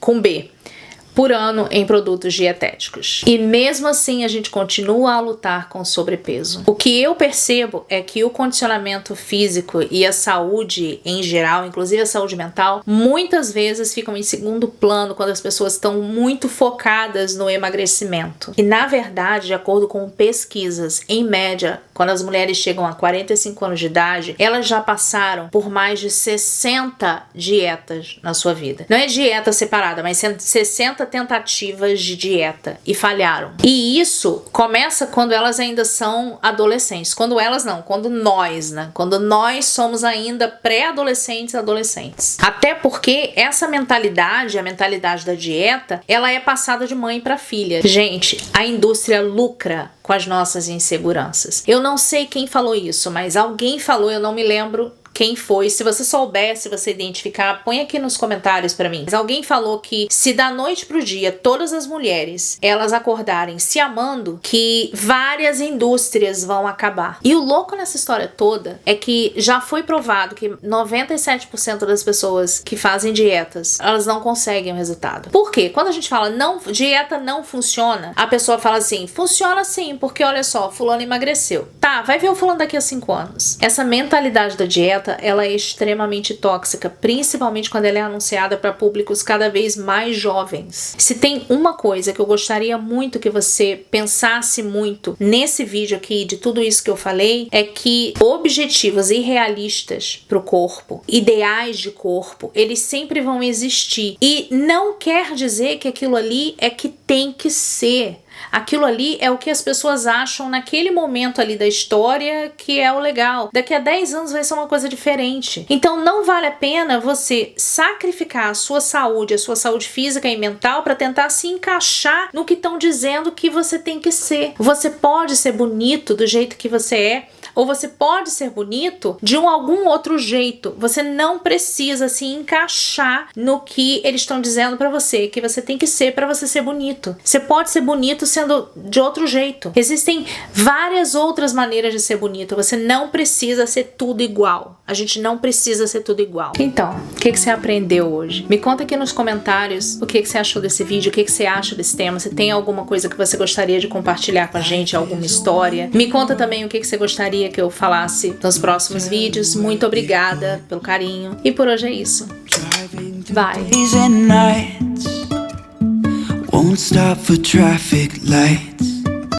com B por ano em produtos dietéticos. E mesmo assim a gente continua a lutar com sobrepeso. O que eu percebo é que o condicionamento físico e a saúde em geral, inclusive a saúde mental, muitas vezes ficam em segundo plano quando as pessoas estão muito focadas no emagrecimento. E na verdade, de acordo com pesquisas, em média, quando as mulheres chegam a 45 anos de idade, elas já passaram por mais de 60 dietas na sua vida. Não é dieta separada, mas 60 tentativas de dieta e falharam. E isso começa quando elas ainda são adolescentes. Quando elas não, quando nós, né? Quando nós somos ainda pré-adolescentes, adolescentes. Até porque essa mentalidade, a mentalidade da dieta, ela é passada de mãe para filha. Gente, a indústria lucra com as nossas inseguranças. Eu não sei quem falou isso, mas alguém falou, eu não me lembro quem foi. Se você souber, se você identificar, põe aqui nos comentários pra mim. Mas alguém falou que se da noite pro dia todas as mulheres elas acordarem se amando, que várias indústrias vão acabar. E o louco nessa história toda é que já foi provado que 97% das pessoas que fazem dietas, elas não conseguem o resultado. Por quê? Quando a gente fala não, dieta não funciona, a pessoa fala assim, funciona sim, porque olha só, fulano emagreceu. Tá, vai ver o fulano daqui a 5 anos. Essa mentalidade da dieta, ela é extremamente tóxica, principalmente quando ela é anunciada para públicos cada vez mais jovens. Se tem uma coisa que eu gostaria muito que você pensasse muito nesse vídeo aqui, de tudo isso que eu falei, é que objetivos irrealistas para o corpo, ideais de corpo, eles sempre vão existir. E não quer dizer que aquilo ali é que tem que ser. Aquilo ali é o que as pessoas acham naquele momento ali da história que é o legal. Daqui a 10 anos vai ser uma coisa diferente. Então não vale a pena você sacrificar a sua saúde física e mental para tentar se encaixar no que estão dizendo que você tem que ser. Você pode ser bonito do jeito que você é, ou você pode ser bonito de algum outro jeito. Você não precisa se encaixar no que eles estão dizendo pra você, que você tem que ser pra você ser bonito. Você pode ser bonito sendo de outro jeito. Existem várias outras maneiras de ser bonito. Você não precisa ser tudo igual. A gente não precisa ser tudo igual. Então, o que você aprendeu hoje? Me conta aqui nos comentários o que você achou desse vídeo, o que você acha desse tema. Se tem alguma coisa que você gostaria de compartilhar com a gente, alguma história. Me conta também o que você gostaria que eu falasse nos próximos vídeos. Muito obrigada pelo carinho. E por hoje é isso. Bye. Won't stop for traffic lights.